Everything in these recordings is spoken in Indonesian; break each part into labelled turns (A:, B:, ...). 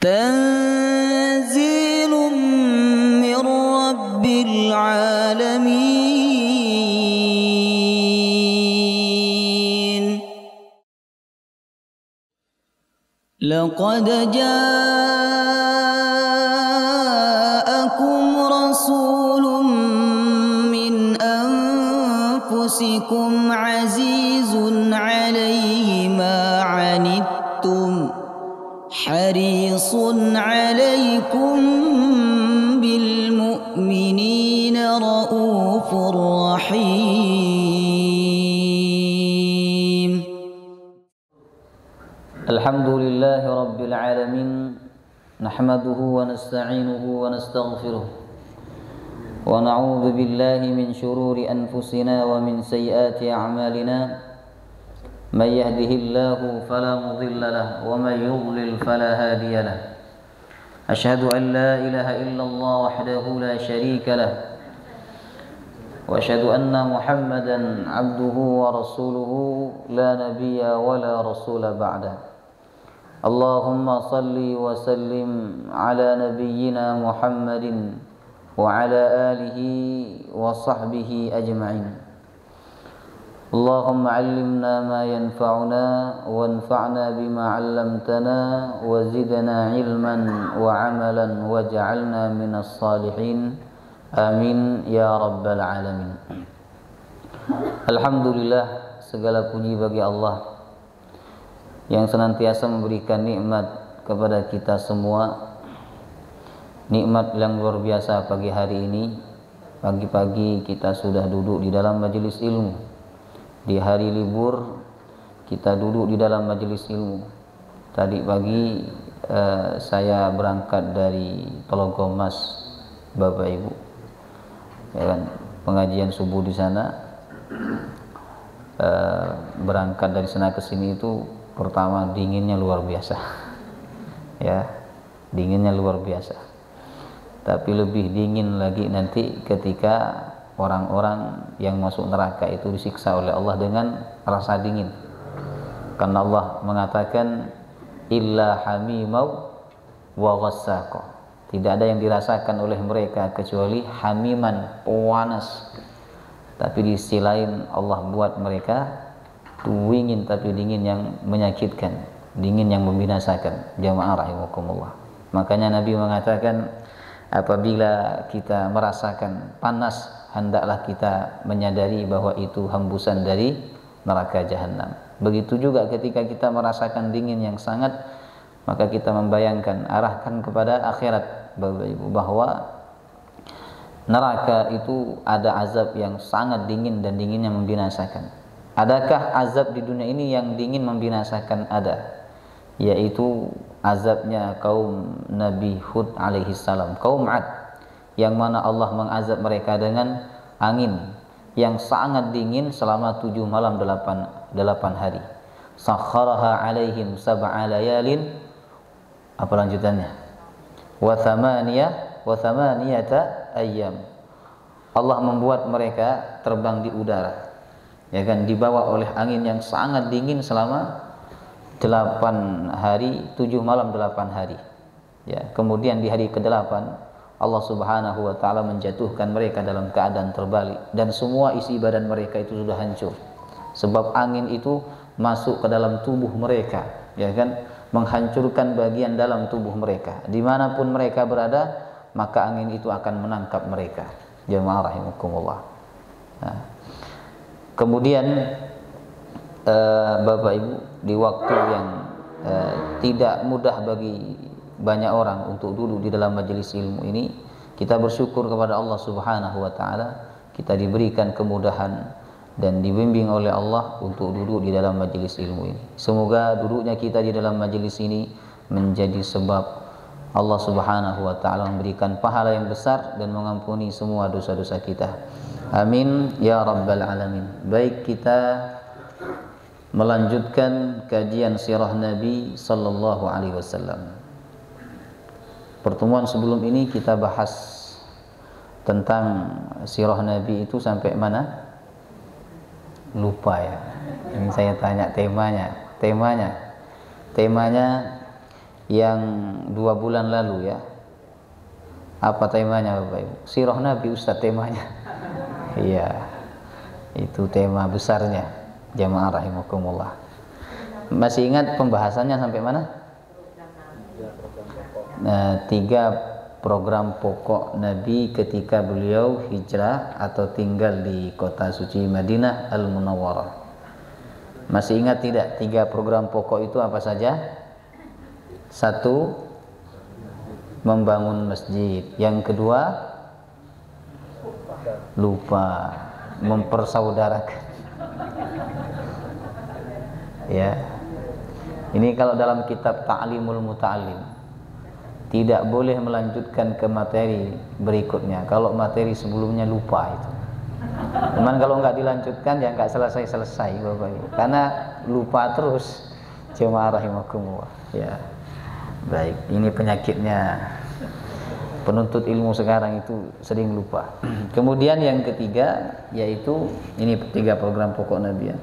A: تنزيل من رب العالمين. لقد جاءكم رسول من أنفسكم عزيز عليه ما عنتم حريص عليكم بالمؤمنين رؤوف رحيم.
B: الحمد لله رب العالمين، نحمده ونستعينه ونستغفره ونعوذ بالله من شرور أنفسنا ومن سيئات أعمالنا، من يهده الله فلا مضل له ومن يضلل فلا هادي له. أشهد أن لا إله إلا الله وحده لا شريك له، وأشهد أن محمدا عبده ورسوله لا نبي ولا رسول بعده. اللهم صل وسلم على نبينا محمد وعلى آله وصحبه أجمعين. اللهم علمنا ما ينفعنا وانفعنا بما علمتنا وزدنا علما وعملا واجعلنا من الصالحين. آمين ya rabbal alamin. Alhamdulillah, segala puji bagi Allah yang senantiasa memberikan nikmat kepada kita semua. Nikmat yang luar biasa pagi hari ini. Pagi-pagi kita sudah duduk di dalam majelis ilmu. Di hari libur kita duduk di dalam majelis ilmu. Tadi pagi saya berangkat dari Telogomas, Bapak Ibu, ya kan, pengajian subuh di sana. Berangkat dari sana ke sini itu pertama dinginnya luar biasa, ya, dinginnya luar biasa. Tapi lebih dingin lagi nanti ketika orang-orang yang masuk neraka itu disiksa oleh Allah dengan rasa dingin. Karena Allah mengatakan illa hamimau wa ghassaqah. Tidak ada yang dirasakan oleh mereka kecuali hamiman, panas. Tapi di sisi lain Allah buat mereka dingin, tapi dingin yang menyakitkan, dingin yang membinasakan. Jamaah rahimakumullah. Makanya Nabi mengatakan apabila kita merasakan panas, hendaklah kita menyadari bahwa itu hembusan dari neraka jahanam. Begitu juga ketika kita merasakan dingin yang sangat, maka kita membayangkan, arahkan kepada akhirat, Bapak Ibu, bahwa neraka itu ada azab yang sangat dingin dan dinginnya membinasakan. Adakah azab di dunia ini yang dingin membinasakan? Ada, yaitu azabnya kaum Nabi Hud alaihi salam, kaum Ad, yang mana Allah mengazab mereka dengan angin yang sangat dingin selama 7 malam 8 hari. Sakharaha alaihim sab'a layalin, apa lanjutannya? Wa thamaniyata ayyam. Allah membuat mereka terbang di udara, ya kan, dibawa oleh angin yang sangat dingin selama 8 hari, 7 malam 8 hari. Ya, kemudian di hari ke-8 Allah Subhanahu wa taala menjatuhkan mereka dalam keadaan terbalik dan semua isi badan mereka itu sudah hancur. Sebab angin itu masuk ke dalam tubuh mereka, ya kan, menghancurkan bagian dalam tubuh mereka. Dimanapun mereka berada, maka angin itu akan menangkap mereka. Jamaah rahimakumullah. Nah, kemudian Bapak Ibu, di waktu yang tidak mudah bagi banyak orang untuk duduk di dalam majelis ilmu ini, kita bersyukur kepada Allah Subhanahu wa taala, kita diberikan kemudahan dan dibimbing oleh Allah untuk duduk di dalam majelis ilmu ini. Semoga duduknya kita di dalam majelis ini menjadi sebab Allah Subhanahu wa taala memberikan pahala yang besar dan mengampuni semua dosa-dosa kita. Amin ya rabbal alamin. Baik, kita melanjutkan kajian sirah Nabi sallallahu alaihi wasallam. Pertemuan sebelum ini kita bahas tentang sirah Nabi itu sampai mana? Lupa ya. Ini saya tanya temanya yang 2 bulan lalu ya. Apa temanya Bapak Ibu? Sirah Nabi Ustaz temanya. Iya. Itu tema besarnya jamaah rahimakumullah. Masih ingat pembahasannya sampai mana? 3 program pokok Nabi ketika beliau hijrah atau tinggal di kota suci Madinah Al-Munawwarah. Masih ingat tidak 3 program pokok itu apa saja? 1, membangun masjid. Yang kedua, lupa, mempersaudarakan. Ya. Ini kalau dalam kitab Ta'limul Muta'allim tidak boleh melanjutkan ke materi berikutnya kalau materi sebelumnya lupa itu. Cuman kalau nggak dilanjutkan ya nggak selesai-selesai Bapak Ibu. Karena lupa terus jemaah rahimakumullah. Ya. Baik, ini penyakitnya penuntut ilmu sekarang itu sering lupa. Kemudian yang ketiga yaitu ini 3 program pokok Nabi ya.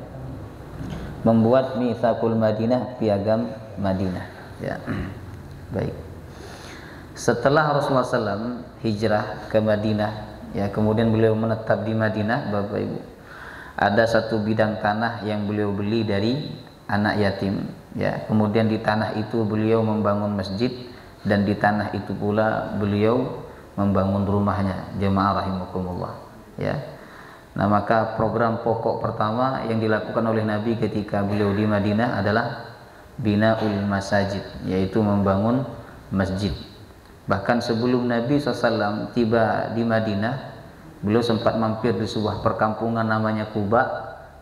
B: Membuat Mitsaqul Madinah, piagam Madinah ya. Baik. Setelah Rasulullah SAW hijrah ke Madinah ya, kemudian beliau menetap di Madinah Bapak Ibu, ada satu bidang tanah yang beliau beli dari anak yatim ya. Kemudian di tanah itu beliau membangun masjid, dan di tanah itu pula beliau membangun rumahnya jemaah rahimakumullah ya. Nah, maka program pokok pertama yang dilakukan oleh Nabi ketika beliau di Madinah adalah binaul masajid, yaitu membangun masjid. Bahkan sebelum Nabi SAW tiba di Madinah, beliau sempat mampir di sebuah perkampungan namanya Quba.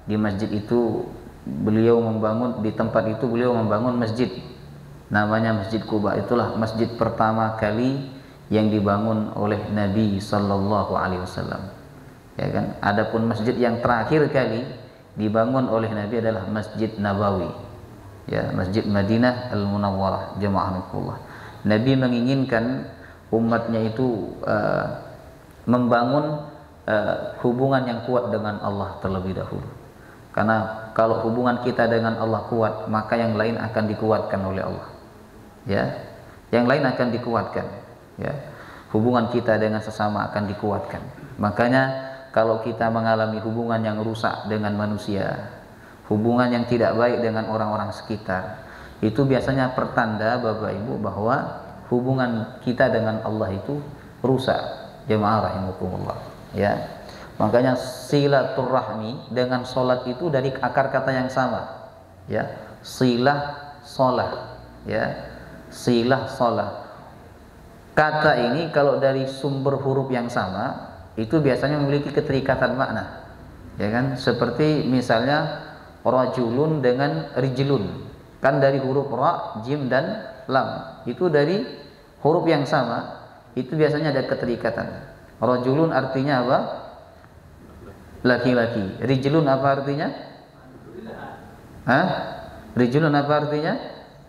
B: Di masjid itu beliau membangun, di tempat itu beliau membangun masjid namanya Masjid Quba. Itulah masjid pertama kali yang dibangun oleh Nabi Sallallahu Alaihi Wasallam ya kan. Adapun masjid yang terakhir kali dibangun oleh Nabi adalah Masjid Nabawi ya, Masjid Madinah Al-Munawwarah jemaah rahimakumullah. Nabi menginginkan umatnya itu membangun hubungan yang kuat dengan Allah terlebih dahulu. Karena kalau hubungan kita dengan Allah kuat, maka yang lain akan dikuatkan oleh Allah. Ya, yang lain akan dikuatkan. Ya, hubungan kita dengan sesama akan dikuatkan. Makanya kalau kita mengalami hubungan yang rusak dengan manusia, hubungan yang tidak baik dengan orang-orang sekitar, itu biasanya pertanda Bapak Ibu bahwa hubungan kita dengan Allah itu rusak jemaah rahimakumullah ya. Makanya silaturahmi dengan sholat itu dari akar kata yang sama ya, silah sholat ya, silah sholat. Kata ini kalau dari sumber huruf yang sama itu biasanya memiliki keterikatan makna ya kan. Seperti misalnya rajulun dengan rijlun, kan dari huruf ra, jim dan lam, itu dari huruf yang sama, itu biasanya ada keterikatan. Rajulun artinya apa? Laki-laki. Rijlun apa artinya? Hah? Rijlun apa artinya?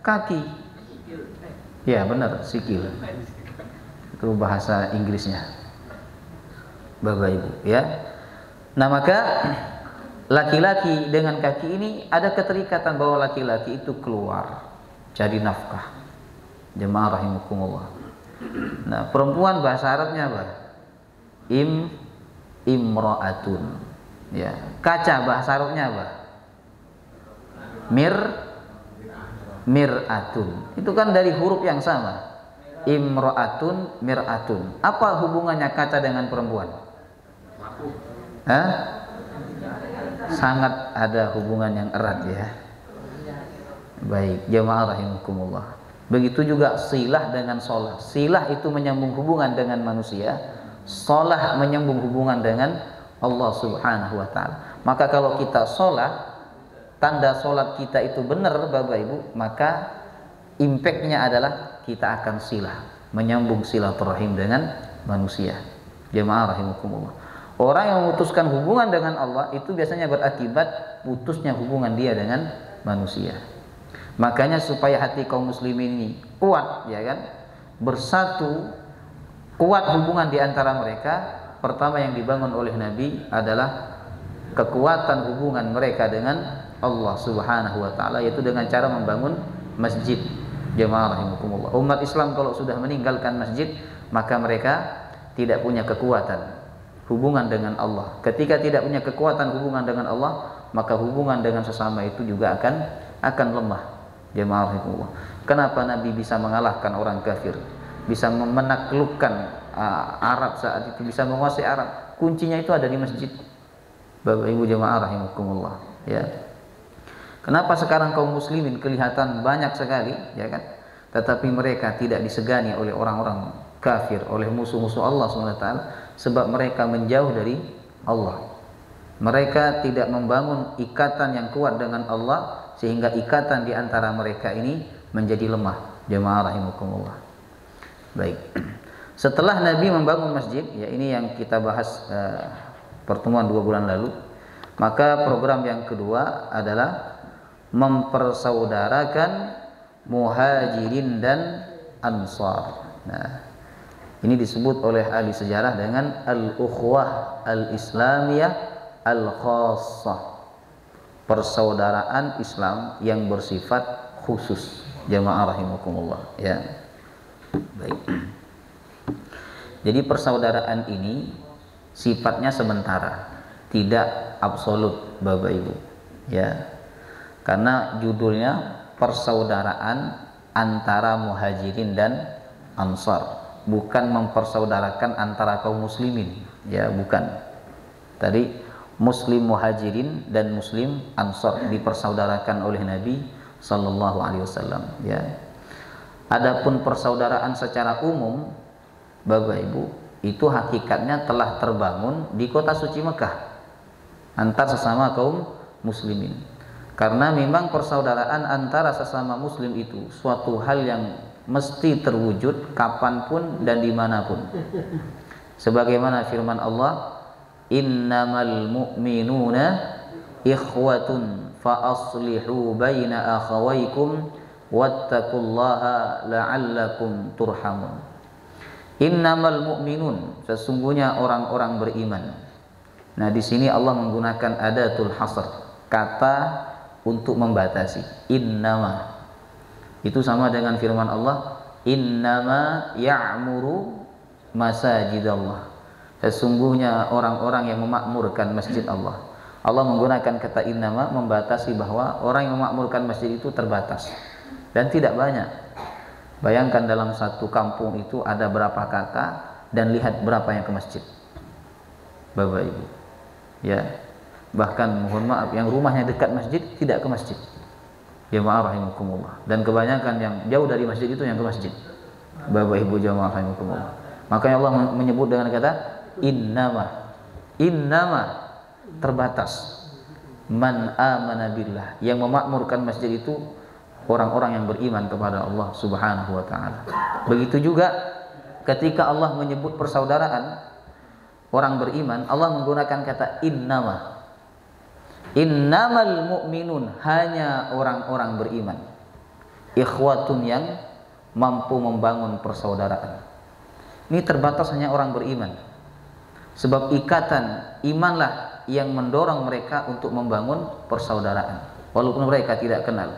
B: Kaki. Ya benar, sikil. Itu bahasa Inggrisnya Bapak Ibu ya. Nah, maka laki-laki dengan kaki ini ada keterikatan bahwa laki-laki itu keluar jadi nafkah jemaah rahimakumullah. Nah, perempuan bahasa Arabnya apa? Imra'atun ya. Kaca bahasa Arabnya apa? Mir'atun. Itu kan dari huruf yang sama. Imra'atun, mir'atun. Apa hubungannya kaca dengan perempuan? Hah? Sangat ada hubungan yang erat ya. Baik, jemaah rahimakumullah. Begitu juga silah dengan sholah. Silah itu menyambung hubungan dengan manusia, sholah menyambung hubungan dengan Allah Subhanahu wa ta'ala. Maka kalau kita sholat, tanda sholat kita itu benar Bapak Ibu, maka impactnya adalah kita akan silah, menyambung silaturahim dengan manusia jemaah rahimakumullah. Orang yang memutuskan hubungan dengan Allah itu biasanya berakibat putusnya hubungan dia dengan manusia. Makanya supaya hati kaum muslimin ini kuat ya kan, bersatu, kuat hubungan di antara mereka, pertama yang dibangun oleh Nabi adalah kekuatan hubungan mereka dengan Allah Subhanahu wa ta'ala, yaitu dengan cara membangun masjid Jemaah rahimakumullah. Umat Islam kalau sudah meninggalkan masjid, maka mereka tidak punya kekuatan hubungan dengan Allah. Ketika tidak punya kekuatan hubungan dengan Allah, maka hubungan dengan sesama itu juga akan lemah. Jemaah rahimakumullah. Kenapa Nabi bisa mengalahkan orang kafir, bisa menaklukkan Arab saat itu, bisa menguasai Arab? Kuncinya itu ada di masjid. Bapak Ibu jemaah rahimakumullah, ya. Kenapa sekarang kaum muslimin kelihatan banyak sekali, ya kan? Tetapi mereka tidak disegani oleh orang-orang kafir, oleh musuh-musuh Allah SWT, sebab mereka menjauh dari Allah. Mereka tidak membangun ikatan yang kuat dengan Allah, sehingga ikatan di antara mereka ini menjadi lemah. Jemaah rahimakumullah. Baik. Setelah Nabi membangun masjid, ya ini yang kita bahas pertemuan 2 bulan lalu, maka program yang kedua adalah mempersaudarakan muhajirin dan ansar. Nah, ini disebut oleh ahli sejarah dengan al-ukhwah al-islamiyah al-khassah, persaudaraan Islam yang bersifat khusus. Jamaah rahimakumullah, ya. Baik. Jadi persaudaraan ini sifatnya sementara, tidak absolut, Bapak Ibu, ya. Karena judulnya persaudaraan antara muhajirin dan ansar, bukan mempersaudarakan antara kaum muslimin, ya, bukan. Tadi muslim muhajirin dan muslim ansar dipersaudarakan oleh Nabi sallallahu alaihi wasallam, ya. Adapun persaudaraan secara umum, Bapak Ibu, itu hakikatnya telah terbangun di kota suci Mekah antar sesama kaum muslimin. Karena memang persaudaraan antara sesama muslim itu suatu hal yang mesti terwujud kapanpun dan dimanapun. Sebagaimana firman Allah, innamal mu'minuna ikhwatun fa aslihu baina akhawaykum wattaqullaha la'allakum turhamun. Innamal mu'minun, sesungguhnya orang-orang beriman. Nah, di sini Allah menggunakan adatul hasr, kata untuk membatasi. Innama itu sama dengan firman Allah, innama ya'muru masajidallah, sesungguhnya orang-orang yang memakmurkan masjid Allah. Allah menggunakan kata innama membatasi bahwa orang yang memakmurkan masjid itu terbatas dan tidak banyak. Bayangkan dalam satu kampung itu ada berapa kakak dan lihat berapa yang ke masjid, Bapak Ibu, ya. Bahkan mohon maaf, yang rumahnya dekat masjid tidak ke masjid. Jemaah rahimakumullah. Dan kebanyakan yang jauh dari masjid itu yang ke masjid, Bapak Ibu jemaah rahimakumullah. Makanya Allah menyebut dengan kata innama. Innama, terbatas. Man amana billah, yang memakmurkan masjid itu orang-orang yang beriman kepada Allah Subhanahu wa taala. Begitu juga ketika Allah menyebut persaudaraan orang beriman, Allah menggunakan kata innama. Innamal mu'minun, hanya orang-orang beriman. Ikhwatun, yang mampu membangun persaudaraan. Ini terbatas hanya orang beriman. Sebab ikatan imanlah yang mendorong mereka untuk membangun persaudaraan, walaupun mereka tidak kenal.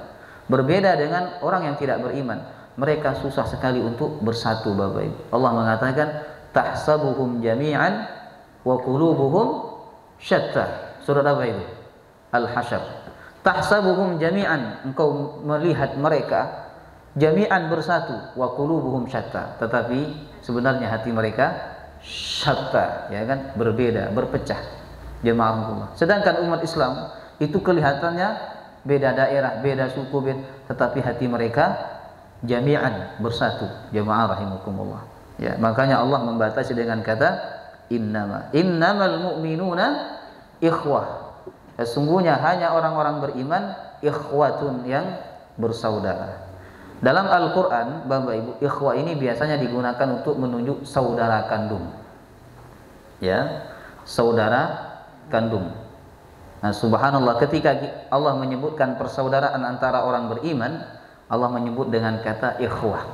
B: Berbeda dengan orang yang tidak beriman, mereka susah sekali untuk bersatu, Bapak Ibu. Allah mengatakan tahsabuhum jami'an wa qulubuhum syatta. Surat apa itu? Al-Hasyr. Tahsabuhum jami'an, engkau melihat mereka jami'an bersatu, wa qulubuhum syatta, tetapi sebenarnya hati mereka syatta, ya kan, berbeda, berpecah. Jemaah Allah. Sedangkan umat Islam itu kelihatannya beda daerah, beda suku, tetapi hati mereka jami'an, bersatu. Jemaah rahimakumullah. Ya, makanya Allah membatasi dengan kata innama. Innamal mu'minuna ikhwah. Sesungguhnya hanya orang-orang beriman, ikhwatun, yang bersaudara. Dalam Al-Quran, Bapak Ibu, ikhwah ini biasanya digunakan untuk menunjuk saudara kandung, ya, saudara kandung. Nah, subhanallah, ketika Allah menyebutkan persaudaraan antara orang beriman, Allah menyebut dengan kata ikhwah,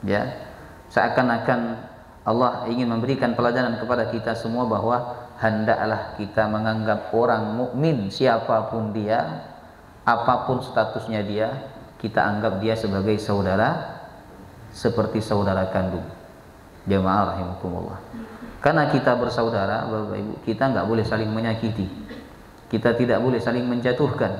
B: ya, seakan-akan Allah ingin memberikan pelajaran kepada kita semua bahwa hendaklah kita menganggap orang mukmin siapapun dia, apapun statusnya dia, kita anggap dia sebagai saudara, seperti saudara kandung. Jamaah rahimakumullah. Karena kita bersaudara, Bapak Ibu, kita nggak boleh saling menyakiti, kita tidak boleh saling menjatuhkan,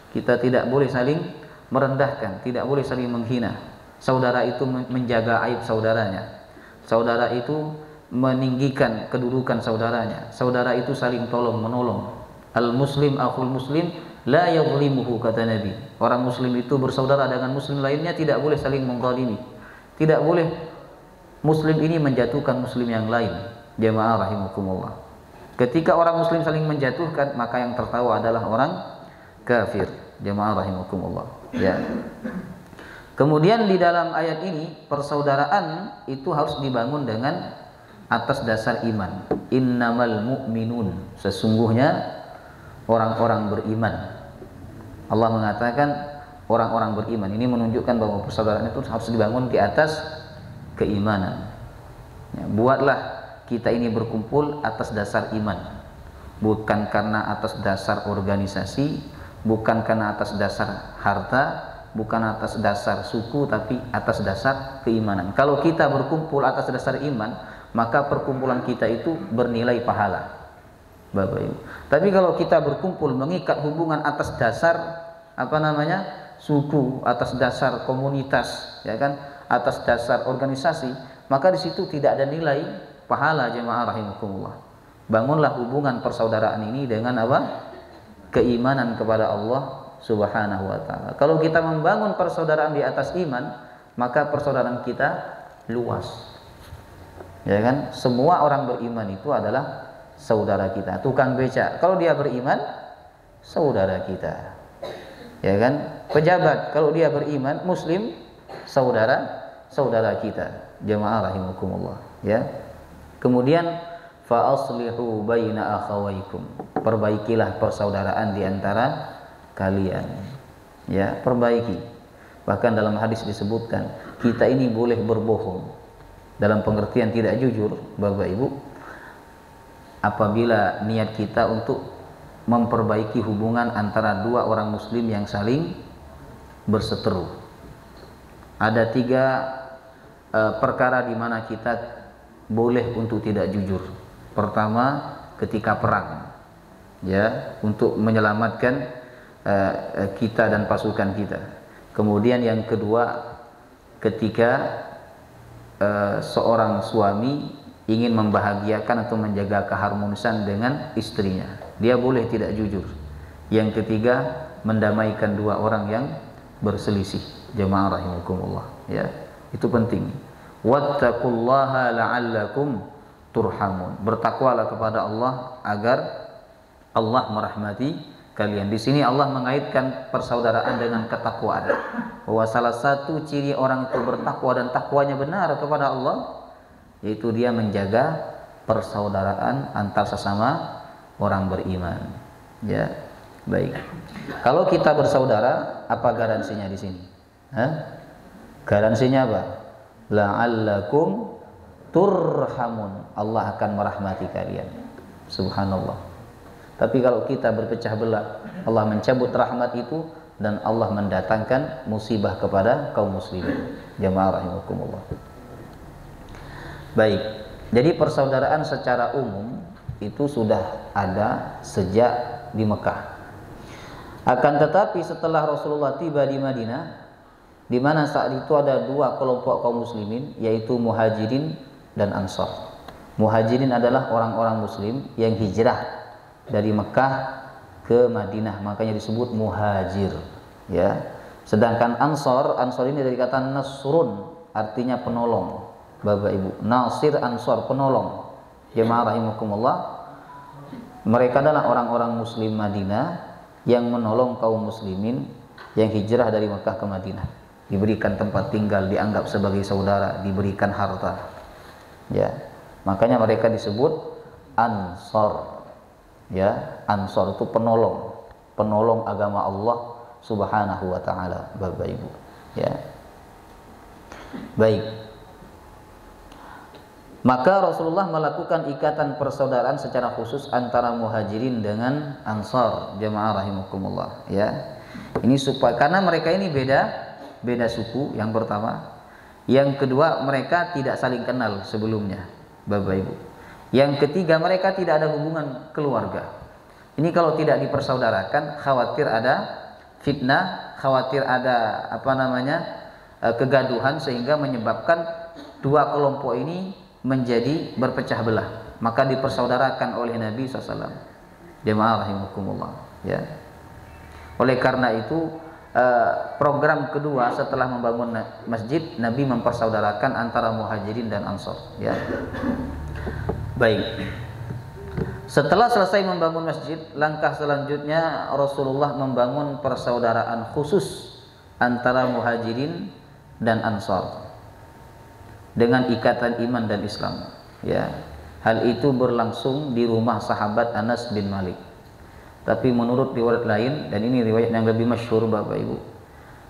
B: kita tidak boleh saling merendahkan, tidak boleh saling menghina. Saudara itu menjaga aib saudaranya, saudara itu meninggikan kedudukan saudaranya, saudara itu saling tolong menolong. Al muslim akhul muslim la yadhlimuhu, kata Nabi. Orang muslim itu bersaudara dengan muslim lainnya, tidak boleh saling menzalimi, tidak boleh muslim ini menjatuhkan muslim yang lain. Jamaah rahimakumullah. Ketika orang muslim saling menjatuhkan, maka yang tertawa adalah orang kafir. Jamaah rahimakumullah. Ya. Kemudian di dalam ayat ini, persaudaraan itu harus dibangun dengan atas dasar iman. Innamal mu'minun, sesungguhnya orang-orang beriman. Allah mengatakan orang-orang beriman. Ini menunjukkan bahwa persaudaraan itu harus dibangun di atas keimanan. Ya, buatlah kita ini berkumpul atas dasar iman, bukan karena atas dasar organisasi, bukan karena atas dasar harta, bukan atas dasar suku, tapi atas dasar keimanan. Kalau kita berkumpul atas dasar iman, maka perkumpulan kita itu bernilai pahala, Bapak Ibu. Tapi kalau kita berkumpul mengikat hubungan atas dasar suku, atas dasar komunitas, ya kan, atas dasar organisasi, maka di situ tidak ada nilai pahala. Jemaah rahimakumullah. Bangunlah hubungan persaudaraan ini dengan keimanan kepada Allah Subhanahu wa taala. Kalau kita membangun persaudaraan di atas iman, maka persaudaraan kita luas. Ya kan? Semua orang beriman itu adalah saudara kita. Tukang beca, kalau dia beriman, saudara kita. Ya kan? Pejabat, kalau dia beriman, muslim, saudara kita. Jemaah rahimakumullah, ya. Kemudian fa aslihu baina akhawaykum, perbaikilah persaudaraan di antara kalian. Ya, perbaiki. Bahkan dalam hadis disebutkan, kita ini boleh berbohong dalam pengertian tidak jujur, Bapak Ibu, apabila niat kita untuk memperbaiki hubungan antara dua orang muslim yang saling berseteru. Ada 3 perkara di mana kita boleh untuk tidak jujur. Pertama, ketika perang, ya, untuk menyelamatkan kita dan pasukan kita. Kemudian yang kedua, ketika seorang suami ingin membahagiakan atau menjaga keharmonisan dengan istrinya, dia boleh tidak jujur. Yang ketiga, mendamaikan 2 orang yang berselisih. Jemaah rahimakumullah, ya, itu penting. Wattaqullaha la'allakum turhamun, bertakwalah kepada Allah agar Allah merahmati kalian. Di sini Allah mengaitkan persaudaraan dengan ketakwaan, bahwa salah satu ciri orang itu bertakwa dan takwanya benar kepada Allah, yaitu dia menjaga persaudaraan antar sesama orang beriman. Ya, baik. Kalau kita bersaudara, apa garansinya di sini? Garansinya apa? La'allakum turhamun, Allah akan merahmati kalian. Subhanallah. Tapi kalau kita berpecah belah, Allah mencabut rahmat itu dan Allah mendatangkan musibah kepada kaum muslimin. Jamaah rahimakumullah. Baik. Jadi persaudaraan secara umum itu sudah ada sejak di Mekah. Akan tetapi setelah Rasulullah tiba di Madinah, di mana saat itu ada 2 kelompok kaum muslimin, yaitu Muhajirin dan Ansar. Muhajirin adalah orang-orang muslim yang hijrah dari Mekah ke Madinah, makanya disebut muhajir, ya. Sedangkan Ansar ini dari kata nasrun, artinya penolong, Bapak Ibu. Nasir, Ansar, penolong. Jemaah rahimakumullah. Mereka adalah orang-orang muslim Madinah yang menolong kaum muslimin yang hijrah dari Mekah ke Madinah. Diberikan tempat tinggal, dianggap sebagai saudara, diberikan harta. Ya, makanya mereka disebut Ansar. Ya, Ansar itu penolong agama Allah Subhanahu wa taala, Bapak Ibu. Ya. Baik. Maka Rasulullah melakukan ikatan persaudaraan secara khusus antara Muhajirin dengan Ansar. Jemaah rahimakumullah, ya. Ini supaya karena mereka ini beda suku yang pertama. Yang kedua, mereka tidak saling kenal sebelumnya, Bapak Ibu. Yang ketiga, mereka tidak ada hubungan keluarga. Ini kalau tidak dipersaudarakan, khawatir ada fitnah, khawatir ada kegaduhan sehingga menyebabkan dua kelompok ini menjadi berpecah belah. Maka dipersaudarakan oleh Nabi SAW. Jemaah rahimakumullah. Ya. Oleh karena itu, program kedua setelah membangun masjid, Nabi mempersaudarakan antara muhajirin dan ansor. Ya. Baik. Setelah selesai membangun masjid, langkah selanjutnya Rasulullah membangun persaudaraan khusus antara muhajirin dan ansor dengan ikatan iman dan Islam. Ya. Hal itu berlangsung di rumah sahabat Anas bin Malik. Tapi menurut riwayat lain, dan ini riwayat yang lebih masyhur Bapak Ibu,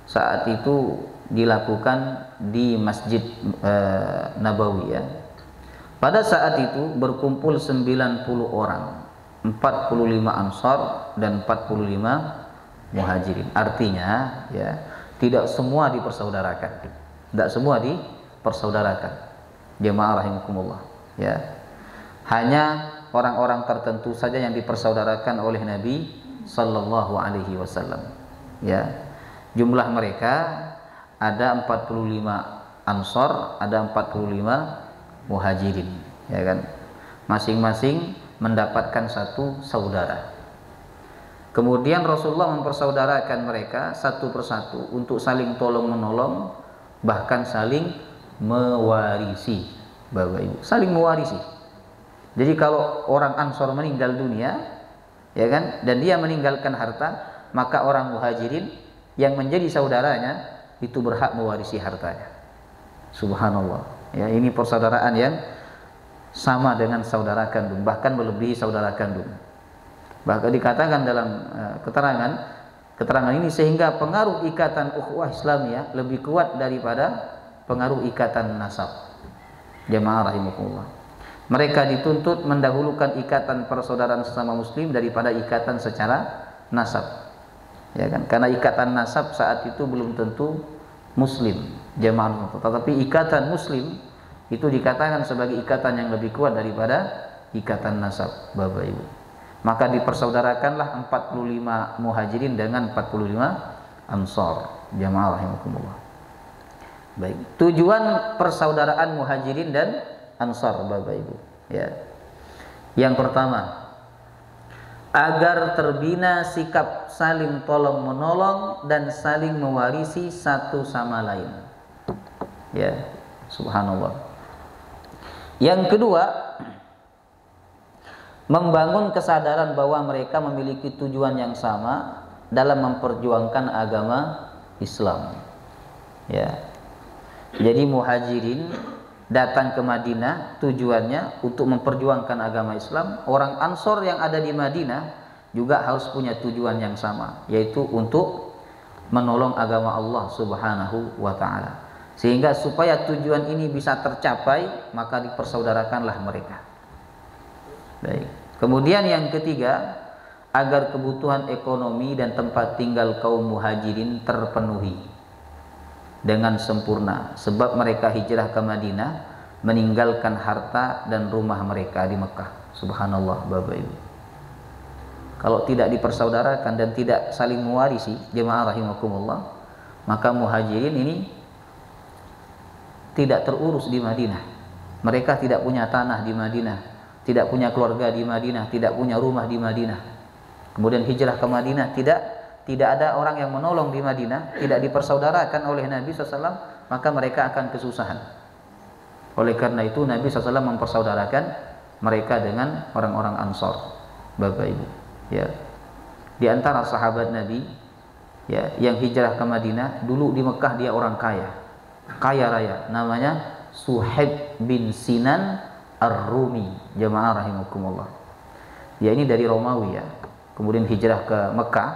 B: saat itu dilakukan di Masjid Nabawi ya. Pada saat itu berkumpul 90 orang, 45 ansar dan 45 muhajirin. Artinya ya, tidak semua dipersaudarakan. Tidak semua dipersaudarakan. Jemaah rahimakumullah ya. Hanya orang-orang tertentu saja yang dipersaudarakan oleh Nabi sallallahu alaihi wasallam. Ya. Jumlah mereka ada 45 ansar, ada 45 muhajirin, ya kan? Masing-masing mendapatkan satu saudara. Kemudian Rasulullah mempersaudarakan mereka satu persatu untuk saling tolong menolong, bahkan saling mewarisi, Bapak Ibu, saling mewarisi. Jadi kalau orang Ansor meninggal dunia, ya kan, dan dia meninggalkan harta, maka orang muhajirin yang menjadi saudaranya itu berhak mewarisi hartanya. Subhanallah. Ya, ini persaudaraan yang sama dengan saudara kandung, bahkan melebihi saudara kandung. Bahkan dikatakan dalam keterangan ini, sehingga pengaruh ikatan ukhuwah Islamiyah lebih kuat daripada pengaruh ikatan nasab. Jemaah rahimakumullah. Mereka dituntut mendahulukan ikatan persaudaraan sesama muslim daripada ikatan secara nasab. Ya kan? Karena ikatan nasab saat itu belum tentu muslim, jemaah. Tetapi ikatan muslim itu dikatakan sebagai ikatan yang lebih kuat daripada ikatan nasab, Bapak Ibu. Maka dipersaudarakanlah 45 muhajirin dengan 45 ansar, jemaah rahimakumullah. Baik. Tujuan persaudaraan muhajirin dan ansar, Bapak Ibu, ya. Yang pertama, agar terbina sikap saling tolong menolong dan saling mewarisi satu sama lain. Ya, subhanallah. Yang kedua, membangun kesadaran bahwa mereka memiliki tujuan yang sama dalam memperjuangkan agama Islam. Ya. Jadi muhajirin datang ke Madinah tujuannya untuk memperjuangkan agama Islam. Orang Ansor yang ada di Madinah juga harus punya tujuan yang sama, yaitu untuk menolong agama Allah Subhanahu wa ta'ala. Sehingga supaya tujuan ini bisa tercapai, maka dipersaudarakanlah mereka. Baik. Kemudian yang ketiga, agar kebutuhan ekonomi dan tempat tinggal kaum muhajirin terpenuhi dengan sempurna, sebab mereka hijrah ke Madinah meninggalkan harta dan rumah mereka di Mekah. Subhanallah, Bapak Ibu. Kalau tidak dipersaudarakan dan tidak saling mewarisi, jemaah rahimakumullah, maka muhajirin ini tidak terurus di Madinah. Mereka tidak punya tanah di Madinah, tidak punya keluarga di Madinah, tidak punya rumah di Madinah. Kemudian hijrah ke Madinah, tidak ada orang yang menolong di Madinah, tidak dipersaudarakan oleh Nabi SAW, maka mereka akan kesusahan. Oleh karena itu Nabi SAW mempersaudarakan mereka dengan orang-orang Ansor, Bapak Ibu. Ya. Di antara sahabat Nabi, ya, yang hijrah ke Madinah, dulu di Mekah dia orang kaya raya, namanya Suhaib bin Sinan Ar-Rumi, jemaah rahimakumullah. Dia ini dari Romawi ya. Kemudian hijrah ke Mekah,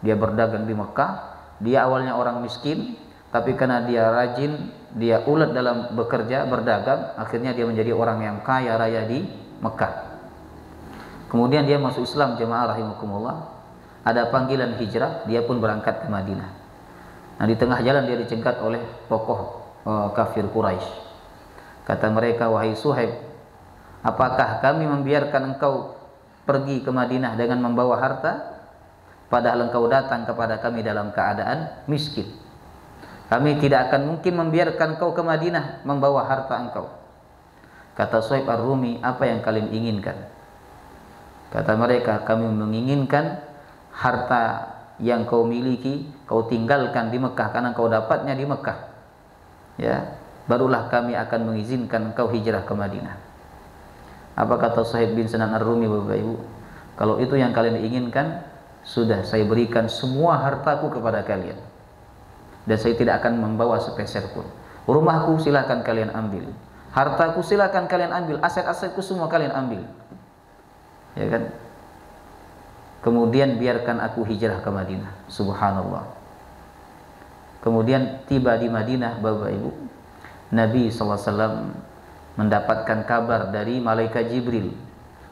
B: dia berdagang di Mekah. Dia awalnya orang miskin, tapi karena dia rajin, dia ulet dalam bekerja, berdagang, akhirnya dia menjadi orang yang kaya raya di Mekah. Kemudian dia masuk Islam, jemaah rahimakumullah. ada panggilan hijrah, dia pun berangkat ke Madinah. Nah, di tengah jalan dia dicegat oleh tokoh kafir Quraisy. Kata mereka, wahai Suhaib, apakah kami membiarkan engkau pergi ke Madinah dengan membawa harta, padahal engkau datang kepada kami dalam keadaan miskin? Kami tidak akan mungkin membiarkan engkau ke Madinah membawa harta engkau. Kata Suhaib Ar-Rumi, apa yang kalian inginkan? Kata mereka, kami menginginkan harta yang kau miliki, kau tinggalkan di Mekah karena kau dapatnya di Mekah. Ya, barulah kami akan mengizinkan engkau hijrah ke Madinah. Apa kata Suhaib bin Sinan Ar-Rumi, Bapak Ibu? Kalau itu yang kalian inginkan, sudah saya berikan semua hartaku kepada kalian. Dan saya tidak akan membawa sepeser pun. Rumahku silakan kalian ambil. Hartaku silakan kalian ambil. Aset-asetku semua kalian ambil. Ya kan? Kemudian biarkan aku hijrah ke Madinah. Subhanallah. Kemudian tiba di Madinah, Bapak Ibu, Nabi SAW mendapatkan kabar dari malaikat Jibril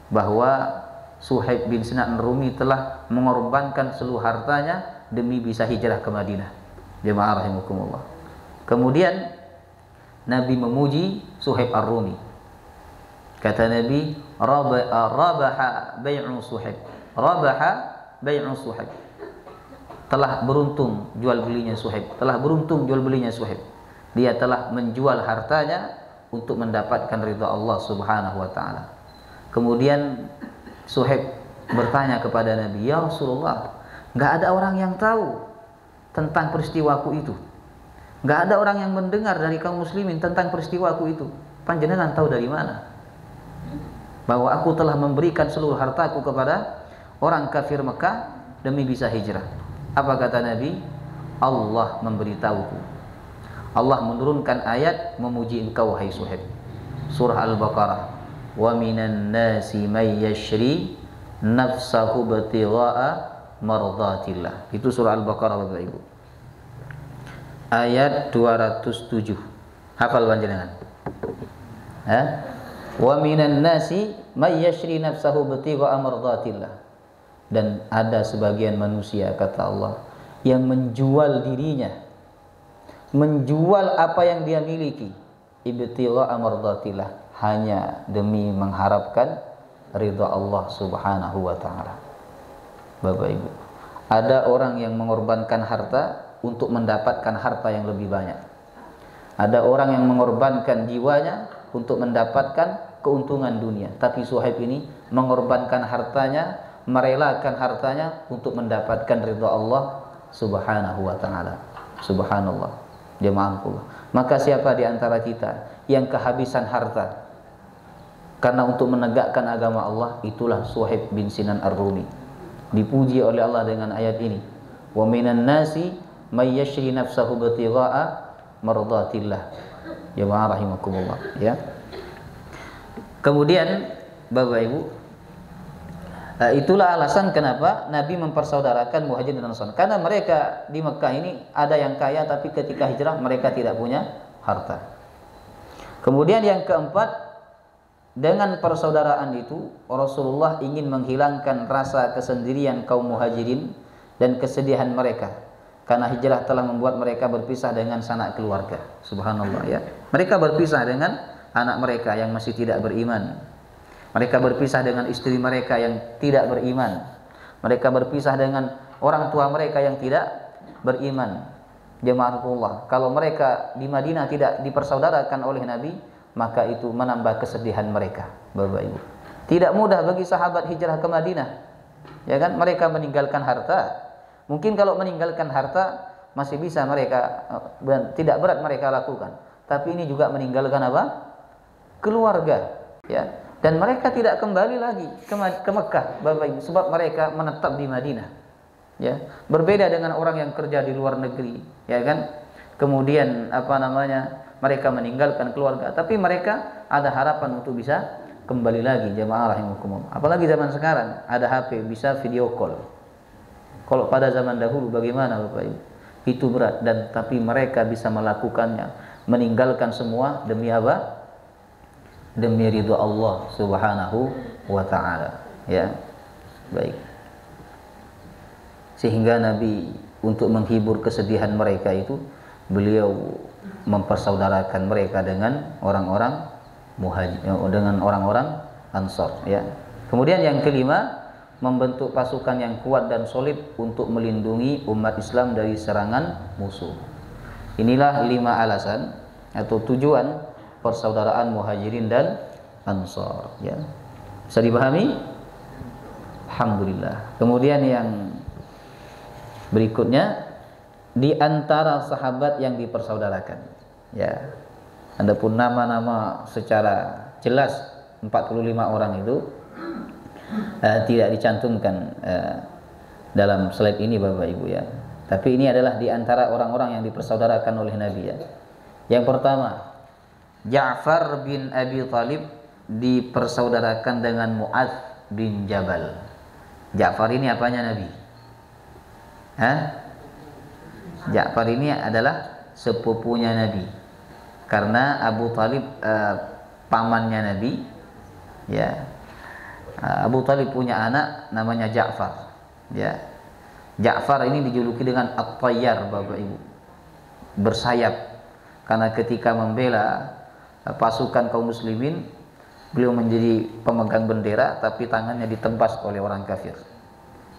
B: bahwa Suhaib bin Sinan Ar-Rumi telah mengorbankan seluruh hartanya demi bisa hijrah ke Madinah. Jemaah rahimakumullah. Kemudian Nabi memuji Suhaib Ar-Rumi. Kata Nabi, rabaha bai'u Suhaib. Rabaha bai'u Suhaib. Telah beruntung jual belinya Suhaib. Telah beruntung jual belinya Suhaib. Dia telah menjual hartanya untuk mendapatkan ridha Allah Subhanahu wa taala. Kemudian Suhaib bertanya kepada Nabi, "Ya Rasulullah, enggak ada orang yang tahu tentang peristiwaku itu. Enggak ada orang yang mendengar dari kaum muslimin tentang peristiwaku itu. Panjenengan tahu dari mana? Bahwa aku telah memberikan seluruh hartaku kepada orang kafir Mekah demi bisa hijrah." Apa kata Nabi? Allah memberitahuku. Allah menurunkan ayat memuji engkau wahai Suhaib. Surah Al-Baqarah. Wa minan nasi may yashri nafsahu batigha'a mardatillah. Itu surah Al-Baqarah, Bapak Ibu. Ayat 207. Hafal panjenengan? Wa minan nasi may yashri nafsahu batigha'a mardatillah. Dan ada sebagian manusia, kata Allah, yang menjual dirinya, menjual apa yang dia miliki, ibtigha'a mardatillah, hanya demi mengharapkan ridha Allah Subhanahu wa taala. Bapak Ibu, ada orang yang mengorbankan harta untuk mendapatkan harta yang lebih banyak. Ada orang yang mengorbankan jiwanya untuk mendapatkan keuntungan dunia. Tapi Suhaib ini mengorbankan hartanya, merelakan hartanya untuk mendapatkan ridha Allah Subhanahu wa taala. Subhanallah. Jemaahullah. Maka siapa di antara kita yang kehabisan harta karena untuk menegakkan agama Allah, itulah Suhaib bin Sinan Ar-Rumi. Dipuji oleh Allah dengan ayat ini. Wa minan nasi may yashri nafsahu batigha'a mardatillah. Jemaah rahimakumullah, ya. Kemudian Bapak Ibu, itulah alasan kenapa Nabi mempersaudarakan Muhajirin dan Ansar. Karena mereka di Mekah ini ada yang kaya, tapi ketika hijrah mereka tidak punya harta. Kemudian yang keempat, dengan persaudaraan itu Rasulullah ingin menghilangkan rasa kesendirian kaum Muhajirin dan kesedihan mereka, karena hijrah telah membuat mereka berpisah dengan sanak keluarga. Subhanallah, ya. Mereka berpisah dengan anak mereka yang masih tidak beriman. Mereka berpisah dengan istri mereka yang tidak beriman. Mereka berpisah dengan orang tua mereka yang tidak beriman. Jemaahullah, kalau mereka di Madinah tidak dipersaudarakan oleh Nabi, maka itu menambah kesedihan mereka, Bapak Ibu. Tidak mudah bagi sahabat hijrah ke Madinah. Ya kan? Mereka meninggalkan harta. Mungkin kalau meninggalkan harta masih bisa mereka, tidak berat mereka lakukan. Tapi ini juga meninggalkan apa? Keluarga, ya. Dan mereka tidak kembali lagi ke Mekah, Bapak Ibu, sebab mereka menetap di Madinah. Ya, berbeda dengan orang yang kerja di luar negeri, ya kan? Kemudian mereka meninggalkan keluarga, tapi mereka ada harapan untuk bisa kembali lagi, jemaah rahimakumullah. Apalagi zaman sekarang ada HP, bisa video call. Kalau pada zaman dahulu bagaimana, Bapak Ibu? Itu berat, dan tapi mereka bisa melakukannya, meninggalkan semua demi apa? Demi ridha Allah Subhanahu wa taala, ya. Baik. sehingga Nabi untuk menghibur kesedihan mereka itu beliau mempersaudarakan mereka dengan orang-orang muhajir, dengan orang-orang Ansor, ya. Kemudian yang kelima, membentuk pasukan yang kuat dan solid untuk melindungi umat Islam dari serangan musuh. Inilah 5 alasan atau tujuan persaudaraan Muhajirin dan Ansor, ya. Bisa dipahami? Alhamdulillah. Kemudian yang berikutnya, di antara sahabat yang dipersaudarakan, ya. Adapun nama-nama secara jelas 45 orang itu tidak dicantumkan dalam slide ini Bapak Ibu, ya. Tapi ini adalah di antara orang-orang yang dipersaudarakan oleh Nabi, ya. Yang pertama, Ja'far bin Abi Thalib dipersaudarakan dengan Mu'adz bin Jabal. Ja'far ini apanya Nabi? Ja'far ini adalah sepupunya Nabi. Karena Abu Thalib pamannya Nabi, ya. Abu Thalib punya anak namanya Ja'far, ya. Ja'far ini dijuluki dengan At-Tayyar Bapak Ibu, bersayap, karena ketika membela pasukan kaum muslimin beliau menjadi pemegang bendera, tapi tangannya ditebas oleh orang kafir,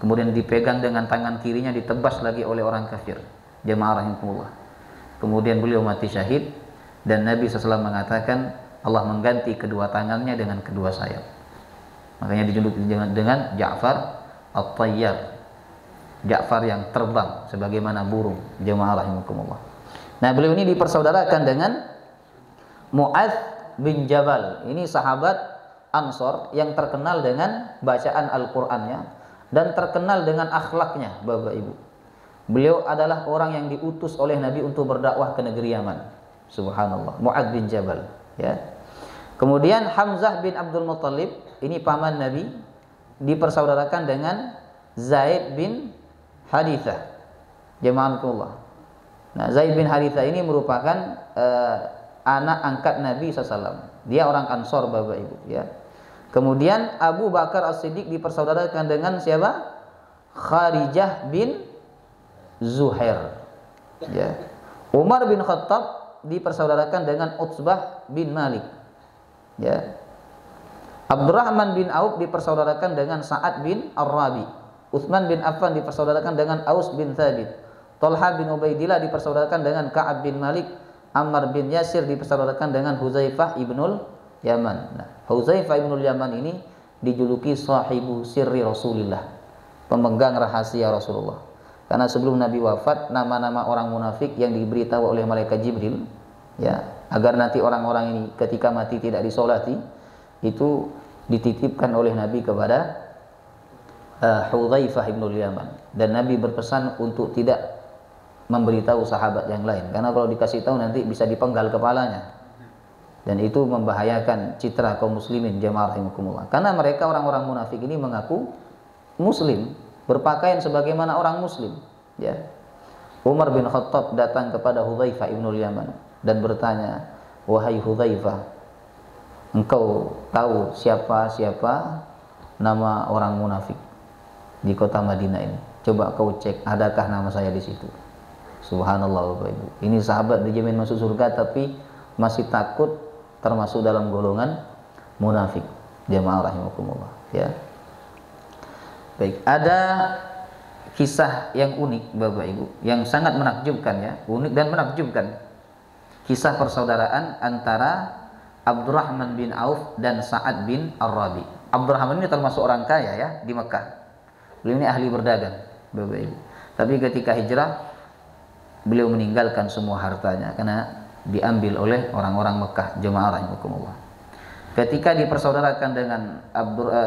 B: kemudian dipegang dengan tangan kirinya, ditebas lagi oleh orang kafir. Jemaah rahimahullah. Kemudian beliau mati syahid, dan Nabi SAW mengatakan Allah mengganti kedua tangannya dengan kedua sayap. Makanya dijuluki dengan Ja'far At-Tayyar, Ja'far yang terbang sebagaimana burung. Jemaah rahimakumullah. Nah, beliau ini dipersaudarakan dengan Mu'adz bin Jabal. Ini sahabat Ansor yang terkenal dengan bacaan Al-Qur'annya dan terkenal dengan akhlaknya, Bapak Ibu. Beliau adalah orang yang diutus oleh Nabi untuk berdakwah ke negeri Yaman. Subhanallah, Mu'adz bin Jabal, ya. Kemudian Hamzah bin Abdul Muttalib, ini paman Nabi, dipersaudarakan dengan Zaid bin Harithah. Jemaahullah. Nah, Zaid bin Harithah ini merupakan anak angkat Nabi SAW. Dia orang Ansor Bapak Ibu, ya. Kemudian Abu Bakar As-Siddiq dipersaudarakan dengan siapa? Kharijah bin Zuhair, ya. Umar bin Khattab dipersaudarakan dengan Utsbah bin Malik, ya. Abdurrahman bin Auf dipersaudarakan dengan Sa'ad bin Ar-Rabi. Utsman bin Affan dipersaudarakan dengan Aus bin Thabit. Talha bin Ubaidillah dipersaudarakan dengan Ka'ab bin Malik. Ammar bin Yasir dipersaudarakan dengan Huzaifah ibnul Yaman. Nah, Huzaifah ibnul Yaman ini dijuluki sahibu sirri Rasulillah, pemegang rahasia Rasulullah. Karena sebelum Nabi wafat, nama-nama orang munafik yang diberitahu oleh malaikat Jibril, ya, agar nanti orang-orang ini ketika mati tidak disolati, itu dititipkan oleh Nabi kepada Hudzaifah ibnul Yaman, dan Nabi berpesan untuk tidak memberitahu sahabat yang lain, karena kalau dikasih tahu nanti bisa dipenggal kepalanya, dan itu membahayakan citra kaum muslimin. Jemaah rahimakumullah. Karena mereka orang-orang munafik ini mengaku muslim, berpakaian sebagaimana orang muslim, ya. Umar bin Khattab datang kepada Hudzaifah ibnul Yaman dan bertanya, "Wahai Hudzaifah, engkau tahu siapa nama orang munafik di kota Madinah ini? Coba kau cek, adakah nama saya di situ?" Subhanallah Bapak Ibu. Ini sahabat dijamin masuk surga tapi masih takut termasuk dalam golongan munafik. Jemaah rahimakumullah, ya. Baik, ada kisah yang unik Bapak Ibu, yang sangat menakjubkan, ya, unik dan menakjubkan. Kisah persaudaraan antara Abdurrahman bin Auf dan Sa'ad bin Ar-Rabi. Abdurrahman ini termasuk orang kaya, ya, di Mekah. Beliau ini ahli berdagang Bapak Ibu. Tapi ketika hijrah beliau meninggalkan semua hartanya karena diambil oleh orang-orang Mekah. Jemaah rahimakumullah. Ketika dipersaudarakan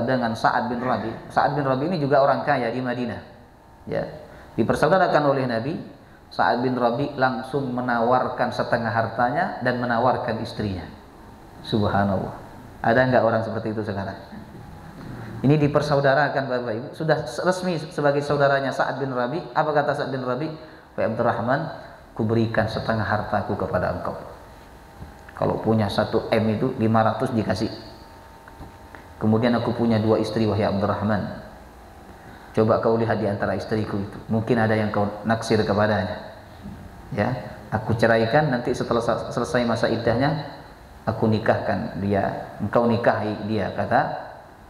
B: dengan Sa'ad bin Rabi. Sa'ad bin Rabi ini juga orang kaya di Madinah, ya. Dipersaudarakan oleh Nabi. Sa'ad bin Rabi langsung menawarkan setengah hartanya dan menawarkan istrinya. Subhanallah. Ada enggak orang seperti itu sekarang? Ini dipersaudarakan Bapak Ibu, sudah resmi sebagai saudaranya Sa'ad bin Rabi. Apa kata Sa'ad bin Rabi? "Wahai Abdurrahman, kuberikan setengah hartaku kepada engkau. Kalau punya 1 M itu 500 dikasih. Kemudian aku punya 2 istri wahai Abdurrahman. Coba kau lihat di antara istriku itu, mungkin ada yang kau naksir kepadanya. Ya, aku ceraikan, nanti setelah selesai masa iddahnya aku nikahkan dia, engkau nikahi dia, kata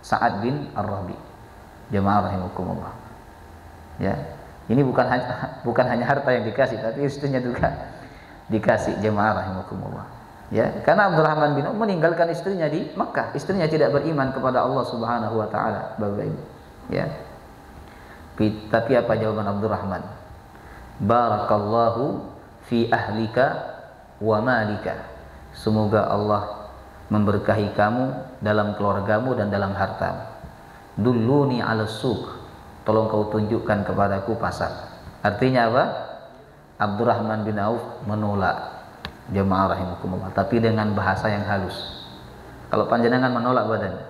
B: Sa'ad bin Ar-Rabi. Jemaah rahimakumullah. Ya, ini bukan hanya harta yang dikasih, tapi istrinya juga dikasih. Jemaah rahimakumullah. Ya, karena Abdurrahman bin Auf meninggalkan istrinya di Makkah. Istrinya tidak beriman kepada Allah Subhanahu wa taala, Bapak Ibu. Ya. Tapi apa jawaban Abdurrahman? Barakallahu fi ahlika wa malika. Semoga Allah memberkahi kamu dalam keluargamu dan dalam hartamu. Dulluni 'ala suq. Tolong kau tunjukkan kepadaku pasar. Artinya apa? Abdurrahman bin Auf menolak. Jemaah rahimakumullah, tapi dengan bahasa yang halus. Kalau panjenengan menolak badan,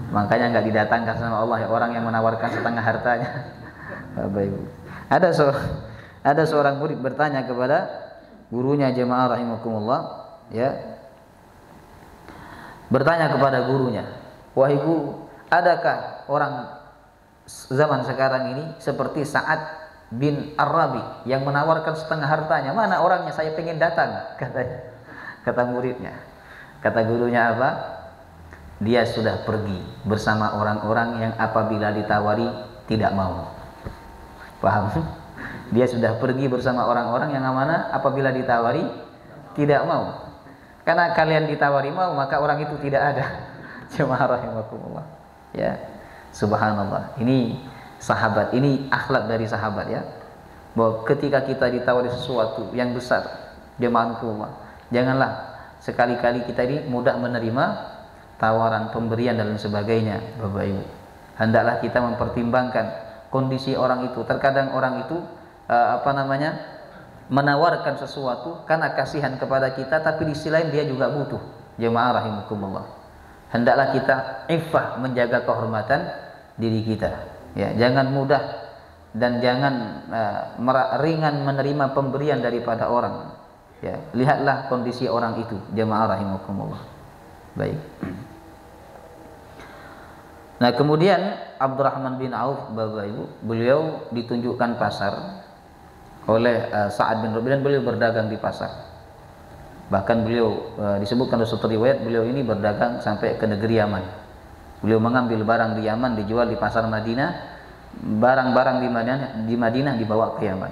B: makanya nggak didatangkan sama Allah ya orang yang menawarkan setengah hartanya. Bapak Ibu, ada seorang murid bertanya kepada gurunya, jemaah rahimakumullah, ya, bertanya kepada gurunya, wahai guru, adakah orang zaman sekarang ini seperti Sa'ad bin Ar-Rabi yang menawarkan setengah hartanya? Mana orangnya, saya pengen datang, kata muridnya. Kata gurunya apa? Dia sudah pergi bersama orang-orang yang apabila ditawari tidak mau. Paham? Dia sudah pergi bersama orang-orang yang mana apabila ditawari tidak mau. Karena kalian ditawari mau, maka orang itu tidak ada. Jemaah rahimakumullah. Ya, subhanallah. Ini sahabat, ini akhlak dari sahabat, ya, bahwa ketika kita ditawari sesuatu yang besar, jemaah, janganlah sekali-kali kita ini mudah menerima tawaran, pemberian dan lain sebagainya, Bapak Ibu. Hendaklah kita mempertimbangkan kondisi orang itu. Terkadang orang itu menawarkan sesuatu karena kasihan kepada kita, tapi di sisi lain dia juga butuh. Jemaah rahimakumullah. Hendaklah kita iffah, menjaga kehormatan diri kita. Ya, jangan mudah dan jangan ringan menerima pemberian daripada orang. Ya, lihatlah kondisi orang itu, jemaah rahimakumullah. Baik. Nah, kemudian Abdurrahman bin Auf, Bapak Ibu, beliau ditunjukkan pasar oleh Sa'ad bin Rabi, dan beliau berdagang di pasar. Bahkan beliau disebutkan dalam suatu riwayat, beliau ini berdagang sampai ke negeri Yaman. Beliau mengambil barang di Yaman dijual di pasar Madinah, barang-barang di Madinah dibawa ke Yaman.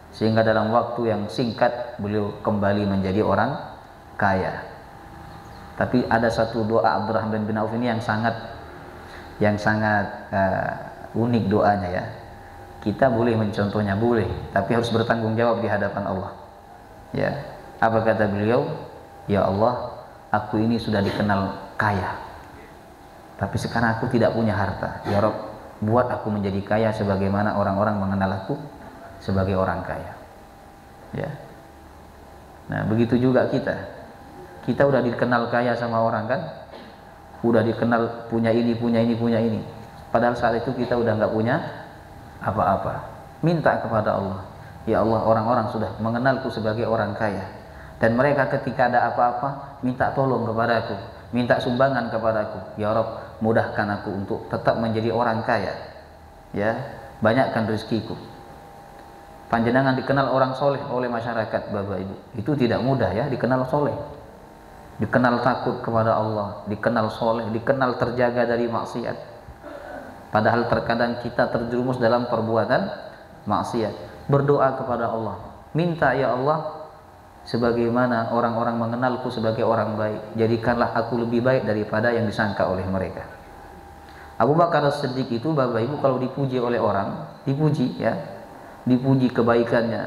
B: Sehingga dalam waktu yang singkat beliau kembali menjadi orang kaya. Tapi ada satu doa Abdurrahman bin Auf ini yang sangat unik doanya, ya. Kita boleh mencontohnya, boleh, tapi harus bertanggung jawab di hadapan Allah. Ya, apa kata beliau? Ya Allah, aku ini sudah dikenal kaya, tapi sekarang aku tidak punya harta. Ya Rabb, buat aku menjadi kaya sebagaimana orang-orang mengenal aku sebagai orang kaya. Ya. Nah, begitu juga kita. Kita udah dikenal kaya sama orang, kan? Udah dikenal punya ini, punya ini, punya ini. Padahal saat itu kita udah nggak punya apa-apa. Minta kepada Allah. Ya Allah, orang-orang sudah mengenalku sebagai orang kaya, dan mereka ketika ada apa-apa minta tolong kepadaku, minta sumbangan kepadaku. Ya Rabb, mudahkan aku untuk tetap menjadi orang kaya. Ya, banyakkan rezekiku. Panjenengan dikenal orang soleh oleh masyarakat, Bapak Ibu. Itu tidak mudah, ya, dikenal soleh, dikenal takut kepada Allah, dikenal soleh, dikenal terjaga dari maksiat. Padahal terkadang kita terjerumus dalam perbuatan maksiat. Berdoa kepada Allah, minta, ya Allah, sebagaimana orang-orang mengenalku sebagai orang baik, jadikanlah aku lebih baik daripada yang disangka oleh mereka. Abu Bakar As-Siddiq itu, Bapak Ibu, kalau dipuji oleh orang, dipuji, ya, dipuji kebaikannya,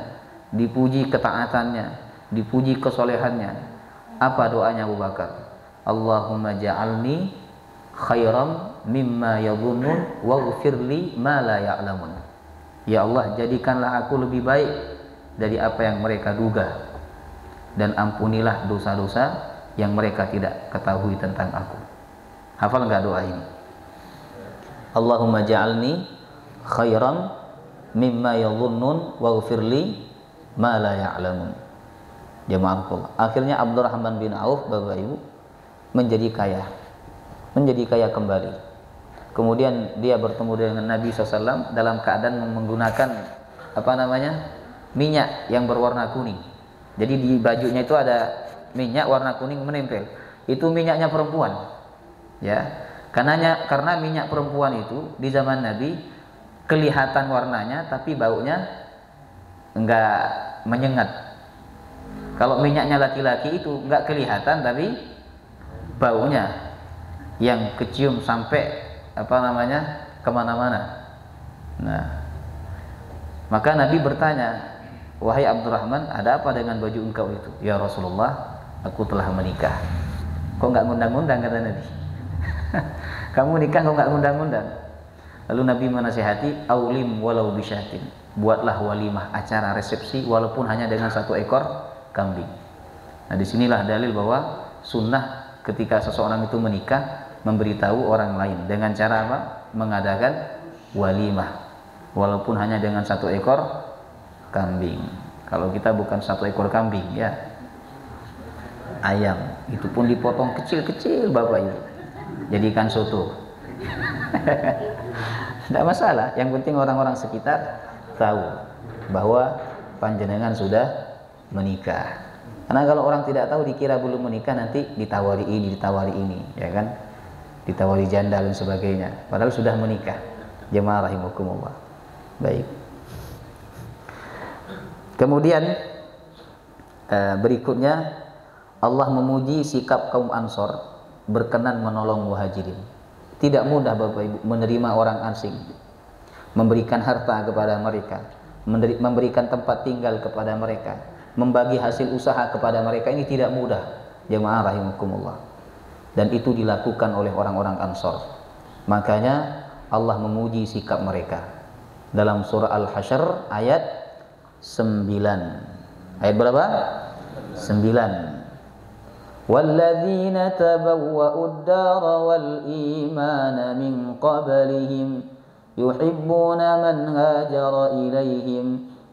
B: dipuji ketaatannya, dipuji kesolehannya. Apa doanya Abu Bakar? Allahumma ja'alni khairan mimma yadhunnun waghfirli ma la ya'lamun. Ya Allah, jadikanlah aku lebih baik dari apa yang mereka duga, dan ampunilah dosa-dosa yang mereka tidak ketahui tentang aku. Hafal enggak doa ini? Allahumma ja'alni khairan mimma yadhunnun waghfirli ma la ya'lamun. Jemaah, akhirnya Abdurrahman bin Auf, Bapak Ibu, menjadi kaya kembali. kemudian dia bertemu dengan Nabi SAW dalam keadaan menggunakan minyak yang berwarna kuning. Jadi di bajunya itu ada minyak warna kuning menempel. Itu minyaknya perempuan, ya. Karena minyak perempuan itu di zaman Nabi kelihatan warnanya, tapi baunya enggak menyengat. Kalau minyaknya laki-laki itu enggak kelihatan, tapi baunya yang kecium sampai kemana-mana. Nah, maka Nabi bertanya, wahai Abdurrahman, ada apa dengan baju engkau itu? Ya Rasulullah, aku telah menikah. Kok enggak ngundang-ngundang, kata Nabi. Kamu nikah kok enggak ngundang-ngundang? Lalu Nabi menasihati, aulim walau bisyatin, buatlah walimah, acara resepsi walaupun hanya dengan 1 ekor kambing. Nah, disinilah dalil bahwa sunnah ketika seseorang itu menikah memberitahu orang lain dengan cara apa? Mengadakan walimah walaupun hanya dengan 1 ekor kambing. Kalau kita bukan 1 ekor kambing, ya ayam, itu pun dipotong kecil-kecil Bapak Ibu, jadikan soto. Tidak masalah, yang penting orang-orang sekitar tahu bahwa panjenengan sudah menikah. Karena kalau orang tidak tahu, dikira belum menikah, nanti ditawari ini, ya kan? Ditawari janda dan sebagainya, padahal sudah menikah. Jemaah rahimakumullah. Baik. Kemudian berikutnya Allah memuji sikap kaum Ansor berkenan menolong Muhajirin. Tidak mudah Bapak Ibu menerima orang asing, memberikan harta kepada mereka, memberikan tempat tinggal kepada mereka, membagi hasil usaha kepada mereka. Ini tidak mudah, jemaah rahimakumullah. Dan itu dilakukan oleh orang-orang Ansor. Makanya Allah memuji sikap mereka dalam surah Al-Hasyr ayat 9. Ayat berapa? 9. وَالَّذِينَ تَبَوَّأُوا الدَّارَ وَالْإِيمَانَ مِنْ قَبْلِهِمْ يُحِبُّونَ مَنْ هَاجَرَ إِلَيْهِمْ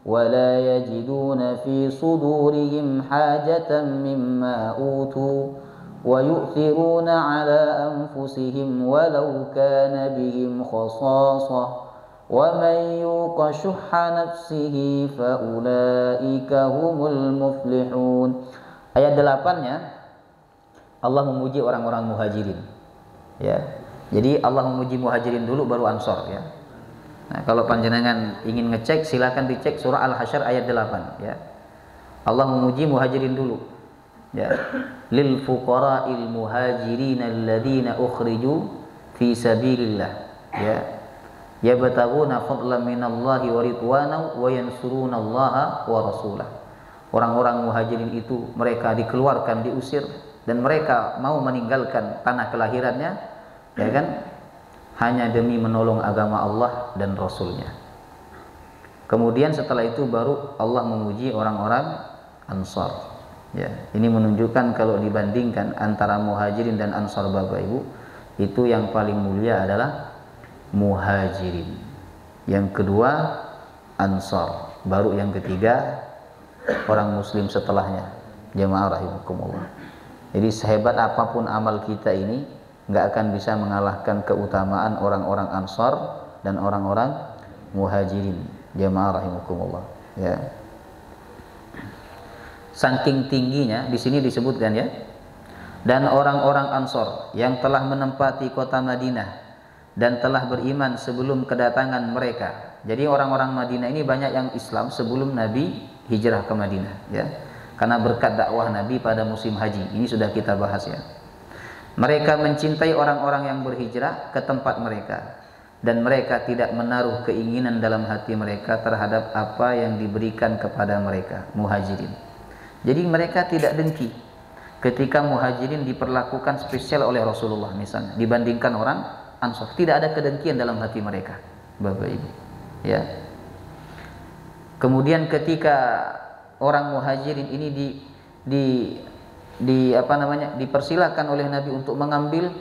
B: وَلَا يَجِدُونَ فِي صُدُورِهِمْ حَاجَةً مِّمَّا أُوتُوا وَيُؤْثِرُونَ عَلَى أَنفُسِهِمْ وَلَوْ كَانَ بِهِمْ خَصَاصَةٌ وَمَنْ يُوقَ شُحَّ نَفْسِهِ فَأُولَئِكَ هُمُ الْمُفْلِحُونَ. Ayat 8-nya Allah memuji orang-orang Muhajirin, ya. Jadi Allah memuji Muhajirin dulu baru Ansor, ya. Nah, kalau panjenengan ingin ngecek, silakan dicek surah Al-Hasyr ayat 8, ya. Allah memuji Muhajirin dulu, ya. Lil fuqara'il muhajirin alladziina ukhriju fi sabilillah, ya. Yabtaghuna fadlan minallahi wa ridwanahu wa yansurunallaha wa rasulahu. Orang-orang Muhajirin itu mereka dikeluarkan, diusir, dan mereka mau meninggalkan tanah kelahirannya, ya kan, hanya demi menolong agama Allah dan Rasulnya. Kemudian setelah itu baru Allah memuji orang-orang Ansor, ya. Ini menunjukkan kalau dibandingkan antara Muhajirin dan Ansor Bapak Ibu, itu yang paling mulia adalah Muhajirin, yang kedua Ansor, baru yang ketiga orang Muslim setelahnya. Jemaah rahimakumullah. Jadi sehebat apapun amal kita ini, nggak akan bisa mengalahkan keutamaan orang-orang Ansor dan orang-orang Muhajirin. Jemaah rahimakumullah, ya. Saking tingginya di sini disebutkan, ya. Dan orang-orang Ansor yang telah menempati kota Madinah dan telah beriman sebelum kedatangan mereka. Jadi orang-orang Madinah ini banyak yang Islam sebelum Nabi hijrah ke Madinah, ya. Karena berkat dakwah Nabi pada musim haji. Ini sudah kita bahas, ya. Mereka mencintai orang-orang yang berhijrah ke tempat mereka, dan mereka tidak menaruh keinginan dalam hati mereka terhadap apa yang diberikan kepada mereka, Muhajirin. Jadi mereka tidak dengki ketika Muhajirin diperlakukan spesial oleh Rasulullah misalnya dibandingkan orang Ansor. Tidak ada kedengkian dalam hati mereka, Bapak Ibu, ya. Kemudian ketika orang Muhajirin ini dipersilahkan oleh Nabi untuk mengambil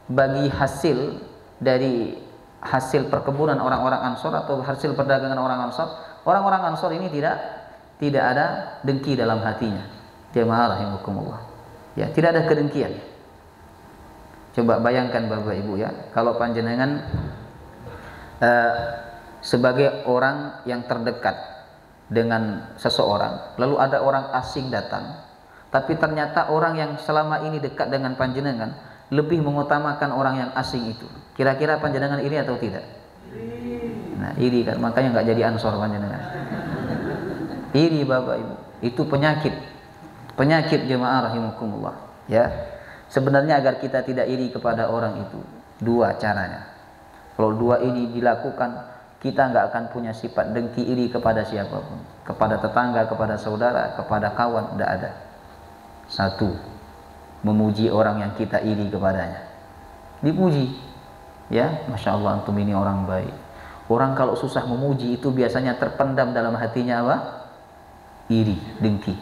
B: bagi hasil dari hasil perkebunan orang-orang Ansor atau hasil perdagangan orang Ansor, orang-orang Ansor ini tidak ada dengki dalam hatinya. Jemaah rahimakumullah, ya, tidak ada kedengkian. Coba bayangkan Bapak Ibu ya, kalau panjenengan sebagai orang yang terdekat dengan seseorang, lalu ada orang asing datang, tapi ternyata orang yang selama ini dekat dengan panjenengan lebih mengutamakan orang yang asing itu. Kira-kira panjenengan iri atau tidak? Nah, iri kan, makanya nggak jadi ansor panjenengan. Iri Bapak Ibu, itu penyakit jemaah rahimakumullah. Ya, sebenarnya agar kita tidak iri kepada orang itu, dua caranya. Kalau dua ini dilakukan, kita nggak akan punya sifat dengki iri kepada siapapun, kepada tetangga, kepada saudara, kepada kawan, tidak ada. Satu, memuji orang yang kita iri kepadanya, dipuji, ya, masya Allah antum ini orang baik. Orang kalau susah memuji itu biasanya terpendam dalam hatinya apa? Iri, dengki.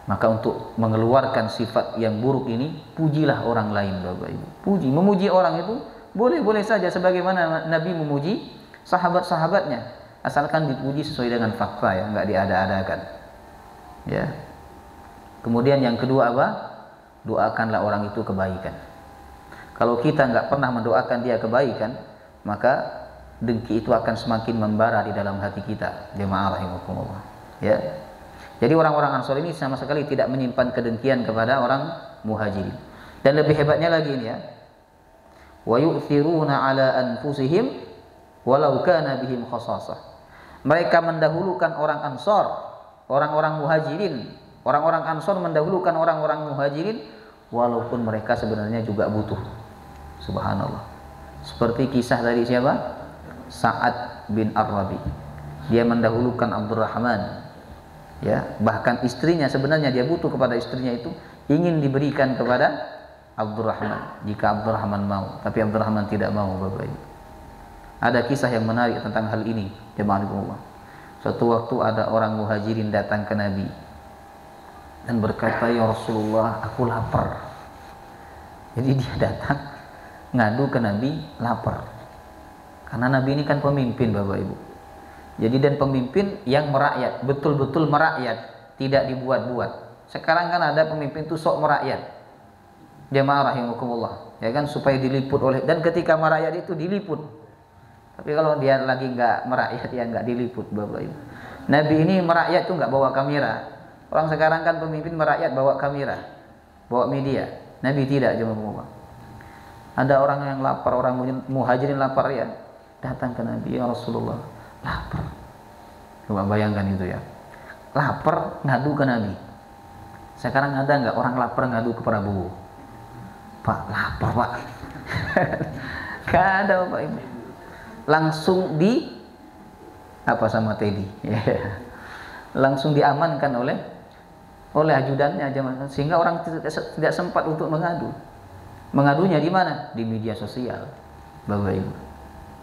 B: Maka untuk mengeluarkan sifat yang buruk ini, pujilah orang lain Bapak Ibu. Puji, memuji orang itu boleh-boleh saja, sebagaimana Nabi memuji sahabat-sahabatnya, asalkan dipuji sesuai dengan fakta, ya, nggak diada-adakan. Ya. Kemudian yang kedua apa? Doakanlah orang itu kebaikan. Kalau kita nggak pernah mendoakan dia kebaikan, maka dengki itu akan semakin membara di dalam hati kita. Jemaah rahimakumullah. Ya. Jadi orang-orang Ansor ini sama sekali tidak menyimpan kedengkian kepada orang Muhajirin. Dan lebih hebatnya lagi ini ya. Wa yu'thiruna 'ala anfusihim walau kana bihim khassasah. Mereka mendahulukan orang Ansor, orang-orang Muhajirin. Orang-orang Ansor mendahulukan orang-orang Muhajirin walaupun mereka sebenarnya juga butuh. Subhanallah. Seperti kisah tadi siapa? Sa'ad bin Ar-Rabi. Dia mendahulukan Abdurrahman. Ya, bahkan istrinya sebenarnya dia butuh kepada istrinya itu, ingin diberikan kepada Abdurrahman jika Abdurrahman mau, tapi Abdurrahman tidak mau Bapak Ibu. Ada kisah yang menarik tentang hal ini, jemaah Allah. Suatu waktu ada orang Muhajirin datang ke Nabi dan berkata, "Ya Rasulullah, aku lapar." Jadi dia datang ngadu ke Nabi, lapar. Karena Nabi ini kan pemimpin Bapak Ibu. Jadi dan pemimpin yang merakyat, betul-betul merakyat, tidak dibuat-buat. Sekarang kan ada pemimpin itu sok merakyat. Jemaah rahimakumullah, ya kan, supaya diliput oleh, dan ketika merakyat itu diliput. Tapi kalau dia lagi nggak merakyat, ya nggak diliput Bapak Ibu. Nabi ini merakyat tuh nggak bawa kamera. Orang sekarang kan pemimpin merakyat bawa kamera, bawa media. Nabi tidak, jemaah. Ada orang yang lapar, orang Muhajirin lapar ya, datang ke Nabi, "Ya Rasulullah, lapar." Coba bayangkan itu ya, lapar ngadu ke Nabi. Sekarang ada nggak orang lapar ngadu ke Prabowo? "Pak, lapar Pak." Gak ada Bapak Ibu. Langsung di apa sama Teddy, langsung diamankan oleh ajudannya aja, sehingga orang tidak sempat untuk mengadu. Mengadunya di mana? Di media sosial Bapak Ibu.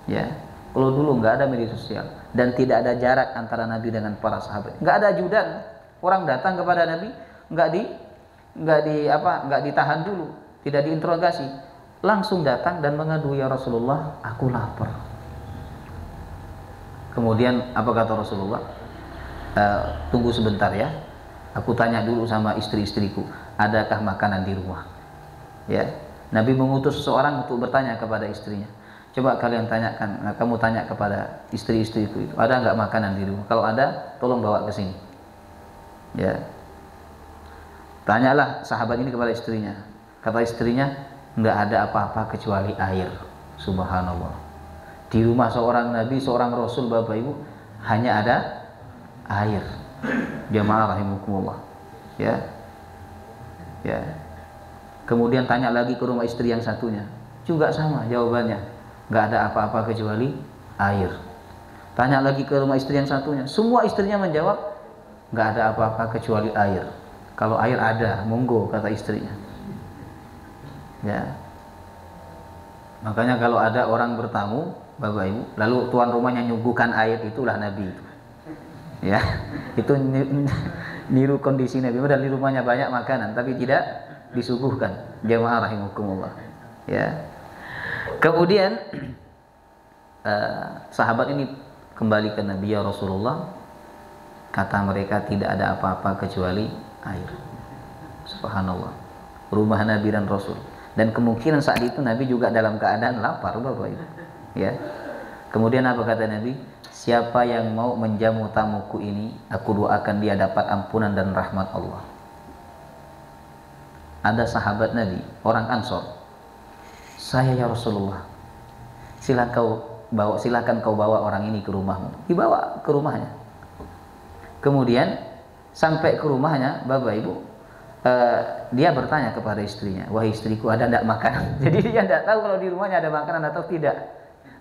B: Ya. Kalau dulu nggak ada media sosial dan tidak ada jarak antara Nabi dengan para sahabat, nggak ada ajudan. Orang datang kepada Nabi nggak ditahan dulu, tidak diinterogasi, langsung datang dan mengadu, "Ya Rasulullah, aku lapar." Kemudian apa kata Rasulullah? Tunggu sebentar ya, aku tanya dulu sama istri-istriku, adakah makanan di rumah? Ya, Nabi mengutus seseorang untuk bertanya kepada istrinya. Coba kalian tanyakan, kamu tanya kepada istri-istriku itu, ada nggak makanan di rumah? Kalau ada, tolong bawa ke sini. Ya. Tanyalah sahabat ini kepada istrinya. Kata istrinya, nggak ada apa-apa kecuali air. Subhanallah. Di rumah seorang Nabi, seorang Rasul Bapak Ibu, hanya ada air. Jamaah rahimakumullah. Ya. Ya. Kemudian tanya lagi ke rumah istri yang satunya, juga sama jawabannya. Nggak ada apa-apa kecuali air. Tanya lagi ke rumah istri yang satunya, semua istrinya menjawab, nggak ada apa-apa kecuali air. Kalau air ada, monggo, kata istrinya. Ya. Makanya kalau ada orang bertamu, Bapak Ibu, lalu tuan rumahnya nyuguhkan air, itulah Nabi itu. Ya, itu niru kondisi Nabi. Padahal di rumahnya banyak makanan, tapi tidak disuguhkan. Jamaah rahimakumullah. Ya. Kemudian sahabat ini kembali ke Nabi, "Ya Rasulullah," kata mereka, "tidak ada apa-apa kecuali air." Subhanallah. Rumah Nabi dan Rasul. Dan kemungkinan saat itu Nabi juga dalam keadaan lapar, Bapak Ibu. Ya. Kemudian apa kata Nabi? Siapa yang mau menjamu tamuku ini, aku doakan dia dapat ampunan dan rahmat Allah. Ada sahabat Nabi, orang Ansor. Saya ya Rasulullah, silakan kau bawa orang ini ke rumahmu. Dibawa ke rumahnya. Kemudian sampai ke rumahnya, Bapak Ibu, dia bertanya kepada istrinya, wahai istriku, ada tidak makanan? Jadi dia tidak tahu kalau di rumahnya ada makanan atau tidak,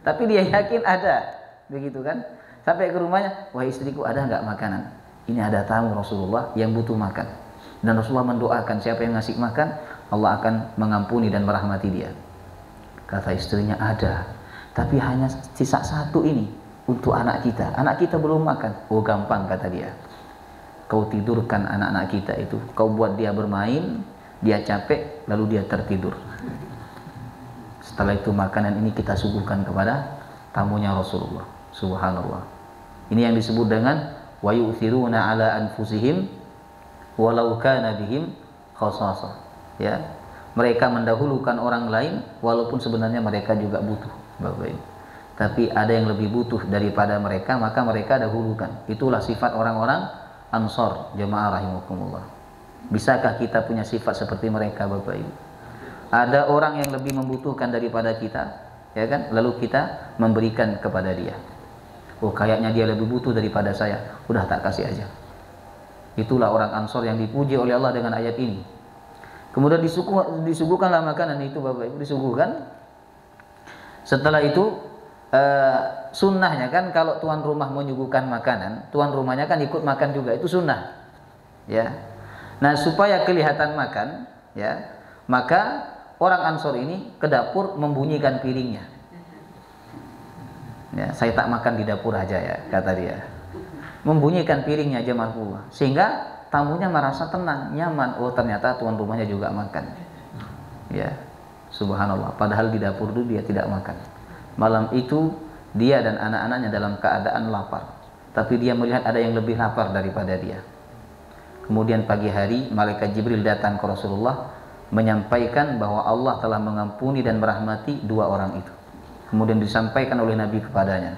B: tapi dia yakin ada, begitu kan? Sampai ke rumahnya, wahai istriku, ada nggak makanan? Ini ada tamu Rasulullah yang butuh makan, dan Rasulullah mendoakan siapa yang ngasih makan, Allah akan mengampuni dan merahmati dia. Kata istrinya, ada, tapi hanya sisa satu ini untuk anak kita belum makan. Oh gampang, kata dia, kau tidurkan anak-anak kita itu, kau buat dia bermain, dia capek, lalu dia tertidur. Setelah itu makanan ini kita suguhkan kepada tamunya Rasulullah. Subhanallah. Ini yang disebut dengan wa yu'thiruna ala anfusihim walau kana bihim khasasah. Ya. Mereka mendahulukan orang lain walaupun sebenarnya mereka juga butuh, Bapak Ibu. Tapi ada yang lebih butuh daripada mereka, maka mereka dahulukan. Itulah sifat orang-orang Ansor, jemaah rahimakumullah. Bisakah kita punya sifat seperti mereka, Bapak Ibu? Ada orang yang lebih membutuhkan daripada kita, ya kan? Lalu kita memberikan kepada dia. Oh, kayaknya dia lebih butuh daripada saya. Udah tak kasih aja. Itulah orang Ansor yang dipuji oleh Allah dengan ayat ini. Kemudian disuguhkanlah makanan itu, Bapak Ibu, disuguhkan. Setelah itu sunnahnya kan kalau tuan rumah menyuguhkan makanan, tuan rumahnya kan ikut makan juga, itu sunnah. Ya. Nah, supaya kelihatan makan, ya, maka orang Ansor ini ke dapur membunyikan piringnya. Ya, saya tak makan di dapur aja ya, kata dia. Membunyikan piringnya aja marfu'ah, sehingga tamunya merasa tenang, nyaman. Oh, ternyata tuan rumahnya juga makan. Ya. Subhanallah, padahal di dapur itu dia tidak makan. Malam itu dia dan anak-anaknya dalam keadaan lapar, tapi dia melihat ada yang lebih lapar daripada dia. Kemudian pagi hari malaikat Jibril datang ke Rasulullah menyampaikan bahwa Allah telah mengampuni dan merahmati dua orang itu. Kemudian disampaikan oleh Nabi kepadanya.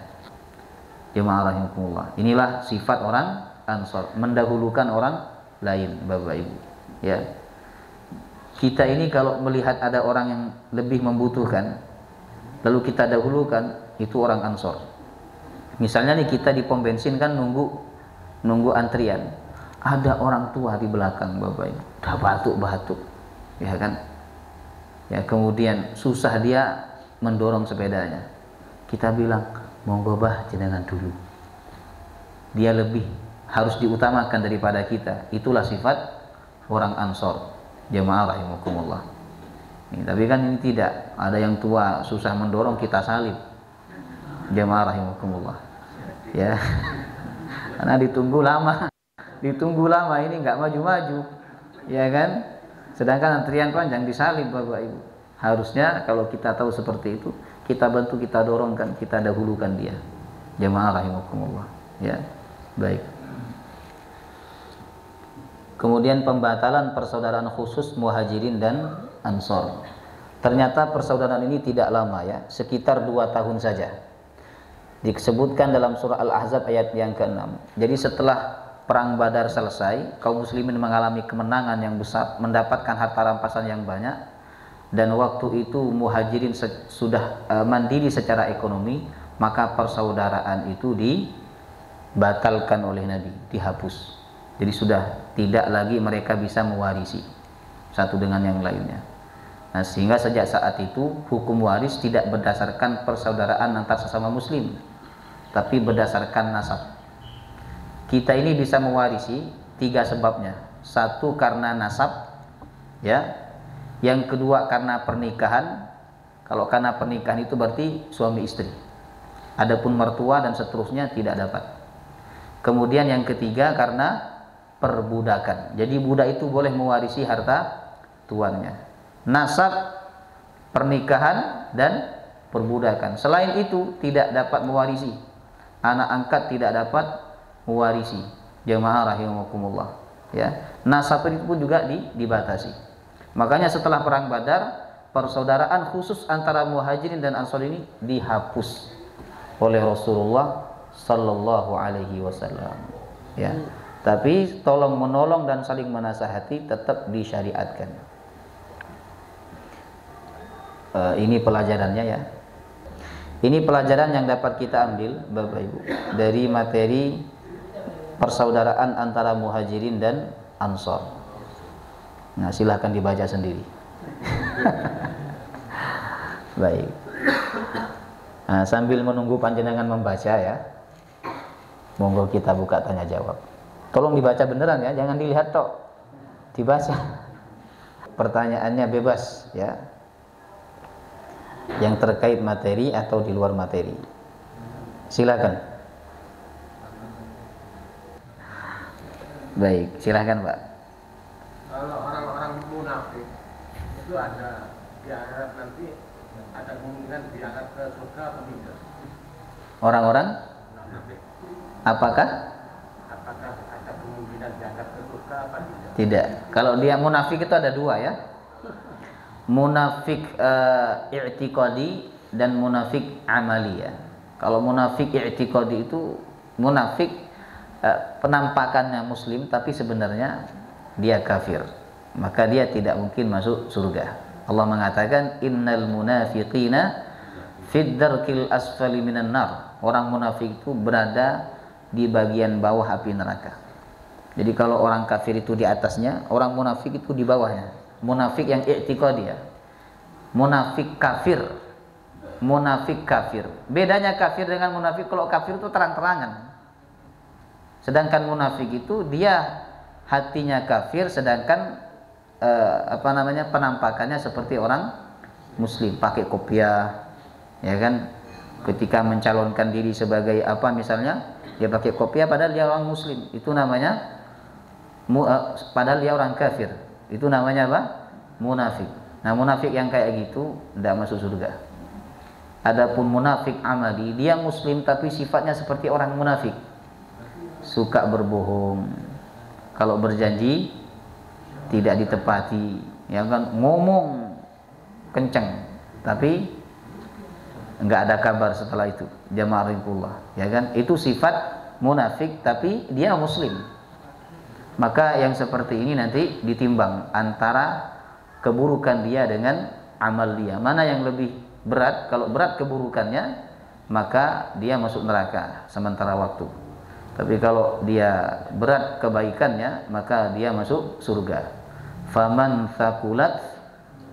B: Jemaah rahimakumullah. Inilah sifat orang Ansor, mendahulukan orang lain, Bapak Ibu. Ya. Kita ini kalau melihat ada orang yang lebih membutuhkan, lalu kita dahulukan, itu orang Ansor. Misalnya nih kita di pom bensin kan nunggu antrian, ada orang tua di belakang, Bapak Ibu, udah batuk-batuk, ya kan? Ya, kemudian susah dia mendorong sepedanya. Kita bilang, monggo bah jenengan dulu. Dia lebih harus diutamakan daripada kita. Itulah sifat orang Ansor. Jemaah rahimakumullah. Tapi kan ini tidak, ada yang tua susah mendorong kita salib. Jemaah rahimakumullah. Ya. Karena ditunggu lama ini nggak maju-maju. Ya kan? Sedangkan antrian panjang disalib, Bapak Ibu. Harusnya kalau kita tahu seperti itu, kita bantu, kita dorongkan, kita dahulukan dia. Jemaah rahimakumullah. Ya. Baik. Kemudian pembatalan persaudaraan khusus Muhajirin dan Ansor. Ternyata persaudaraan ini tidak lama ya, sekitar 2 tahun saja. Disebutkan dalam surah Al-Ahzab ayat yang ke-6. Jadi setelah perang Badar selesai, kaum muslimin mengalami kemenangan yang besar, mendapatkan harta rampasan yang banyak, dan waktu itu Muhajirin sudah mandiri secara ekonomi, maka persaudaraan itu dibatalkan oleh Nabi, dihapus. Jadi sudah tidak lagi mereka bisa mewarisi satu dengan yang lainnya. Nah, sehingga sejak saat itu hukum waris tidak berdasarkan persaudaraan antar sesama muslim, tapi berdasarkan nasab. Kita ini bisa mewarisi 3 sebabnya. 1 karena nasab, ya. Yang kedua karena pernikahan. Kalau karena pernikahan itu berarti suami istri. Adapun mertua dan seterusnya tidak dapat. Kemudian yang ketiga karena perbudakan. Jadi budak itu boleh mewarisi harta tuannya. Nasab, pernikahan, dan perbudakan. Selain itu tidak dapat mewarisi. Anak angkat tidak dapat mewarisi. Jemaah rahimakumullah. Ya. Nasab itu pun juga dibatasi. Makanya setelah perang Badar, persaudaraan khusus antara Muhajirin dan Ansor ini dihapus oleh Rasulullah sallallahu alaihi wasallam. Ya. Tapi tolong menolong dan saling menasihati tetap disyariatkan. Ini pelajarannya ya. Ini pelajaran yang dapat kita ambil Bapak Ibu dari materi persaudaraan antara Muhajirin dan Ansor. Nah, silahkan dibaca sendiri. Baik. Nah, sambil menunggu panjenengan membaca ya, monggo kita buka tanya jawab. Tolong dibaca beneran ya, jangan dilihat tok, dibaca. Pertanyaannya bebas ya, yang terkait materi atau di luar materi. Silakan. Baik, silakan Pak.
C: Kalau orang-orang munafik itu ada dianggap nanti ada kemungkinan dianggap ke surga atau tidak?
B: Orang-orang
C: Munafik.
B: apakah?
C: Apakah ada kemungkinan dianggap ke surga atau tidak?
B: Tidak. Kalau dia munafik itu ada dua ya. Munafik i'tiqadi dan munafik amali ya. Kalau munafik i'tiqadi itu munafik penampakannya muslim tapi sebenarnya dia kafir. Maka dia tidak mungkin masuk surga. Allah mengatakan innal munafiqina fid darkil asfali minan nar. Orang munafik itu berada di bagian bawah api neraka. Jadi kalau orang kafir itu di atasnya, orang munafik itu di bawahnya. Munafik yang i'tiqadi ya. Munafik kafir. Munafik kafir. Bedanya kafir dengan munafik, kalau kafir itu terang-terangan. Sedangkan munafik itu dia hatinya kafir, sedangkan penampakannya seperti orang muslim, pakai kopiah ya kan, ketika mencalonkan diri sebagai apa misalnya dia pakai kopiah padahal dia orang muslim, itu namanya padahal dia orang kafir, itu namanya apa? Munafik. Nah, munafik yang kayak gitu tidak masuk surga. Adapun munafik amali, dia muslim tapi sifatnya seperti orang munafik, suka berbohong, kalau berjanji tidak ditepati, ya kan, ngomong kenceng tapi enggak ada kabar setelah itu, jamaah ridullah, ya kan, itu sifat munafik tapi dia muslim. Maka yang seperti ini nanti ditimbang antara keburukan dia dengan amal dia, mana yang lebih berat. Kalau berat keburukannya maka dia masuk neraka sementara waktu. Tapi kalau dia berat kebaikannya maka dia masuk surga. Faman thaqulat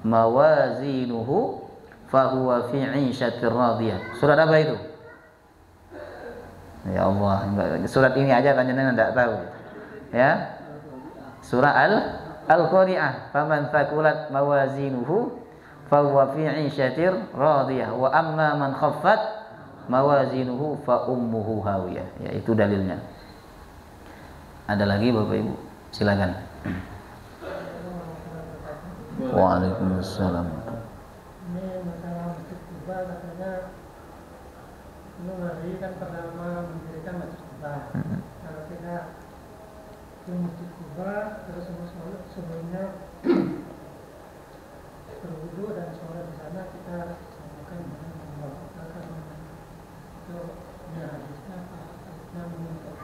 B: mawazinuhu fahuwa fi 'ishatir radiyah. Surat apa itu? Ya Allah, surat ini aja panjenengan enggak tahu. Ya. Surah Al-Qari'ah. Faman thaqulat mawazinuhu fahuwa fi 'ishatir radiyah wa amma man khaffat mawazinuhu fa ummuhu hawiyah. Ya, itu dalilnya. Ada lagi Bapak Ibu? Silakan. Waalaikumsalam.
D: Ini masalah Masjid Kuba, katanya Ibnu Ngeri kan pertama mendirikan Masjid Kuba. Kalau kita di Masjid Kuba terus sebelumnya berwudu dan sholat di sana, kita samakan dengan membawakan itu hadisnya hadisnya menuntut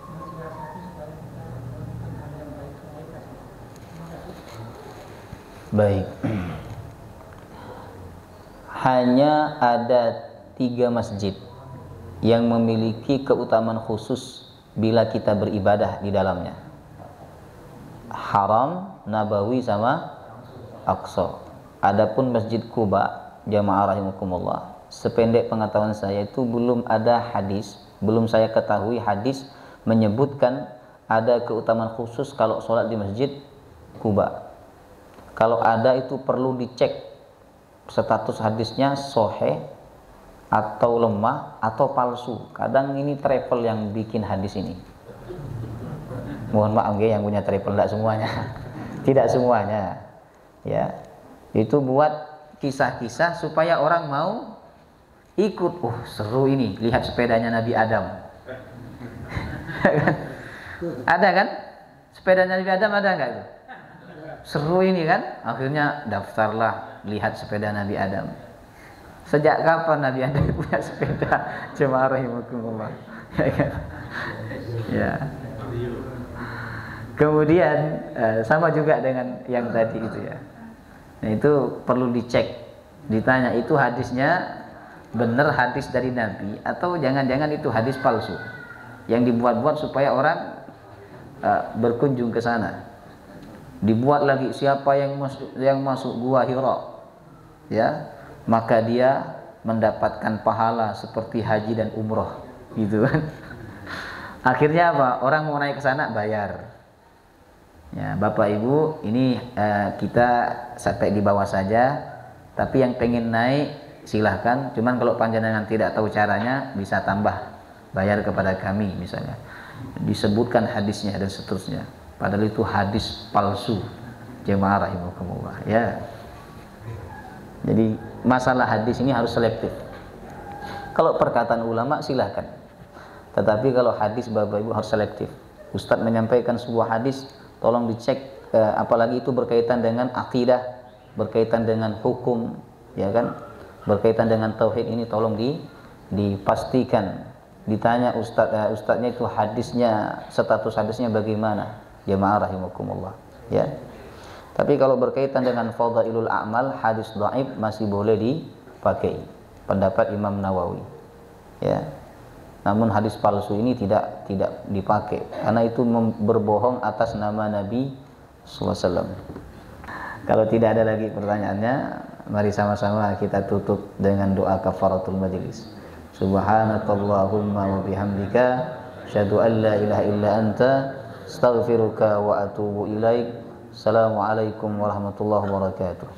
D: menjelaskan supaya kita melakukan hal yang baik-baik. Terima kasih.
B: Baik. Hanya ada 3 masjid yang memiliki keutamaan khusus bila kita beribadah di dalamnya. Haram, Nabawi sama Aqsa. Adapun Masjid Quba, jamaah rahimakumullah, sependek pengetahuan saya itu belum ada hadis, belum saya ketahui hadis menyebutkan ada keutamaan khusus kalau sholat di Masjid Quba. Kalau ada itu perlu dicek status hadisnya sahih atau lemah atau palsu. Kadang ini travel yang bikin hadis ini. Mohon maaf yang punya travel, tidak semuanya. Tidak semuanya. Ya. Itu buat kisah-kisah supaya orang mau ikut. Oh, seru ini, lihat sepedanya Nabi Adam. Ada kan? Sepedanya Nabi Adam ada enggak itu? seru ini kan. Akhirnya daftarlah lihat sepeda Nabi Adam. Sejak kapan Nabi Adam punya sepeda? Jemaah rahimakumullah. Ya. Kemudian sama juga dengan yang tadi itu ya. Nah, itu perlu dicek. Ditanya itu hadisnya benar hadis dari Nabi atau jangan-jangan itu hadis palsu yang dibuat-buat supaya orang berkunjung ke sana. Dibuat lagi siapa yang masuk gua Hira, ya, maka dia mendapatkan pahala seperti haji dan umroh, gitu kan. Akhirnya apa? Orang mau naik ke sana bayar. Ya, Bapak Ibu, ini kita sampai di bawah saja, tapi yang pengen naik silahkan. Cuman kalau panjenengan tidak tahu caranya, bisa tambah bayar kepada kami misalnya. Disebutkan hadisnya dan seterusnya. Padahal itu hadis palsu. Jemaah rahimakumullah, ya. Jadi masalah hadis ini harus selektif. Kalau perkataan ulama silahkan. Tetapi kalau hadis Bapak Ibu harus selektif. Ustadz menyampaikan sebuah hadis, tolong dicek, apalagi itu berkaitan dengan akidah, berkaitan dengan hukum, ya kan, berkaitan dengan tauhid, ini tolong dipastikan. Ditanya ustadznya itu hadisnya, status hadisnya bagaimana, jemaah rahimakumullah, ya. Tapi kalau berkaitan dengan fadailul a'mal, hadis dhaif masih boleh dipakai, pendapat Imam Nawawi, ya. Namun hadis palsu ini tidak dipakai karena itu berbohong atas nama Nabi sallallahu alaihi wasallam. Kalau tidak ada lagi pertanyaannya, mari sama-sama kita tutup dengan doa kafaratul majlis. Subhanakallahumma wa bihamdika asyhadu an la ilaha illa anta astaghfiruka wa atubu ilaik. Assalamualaikum warahmatullahi wabarakatuh.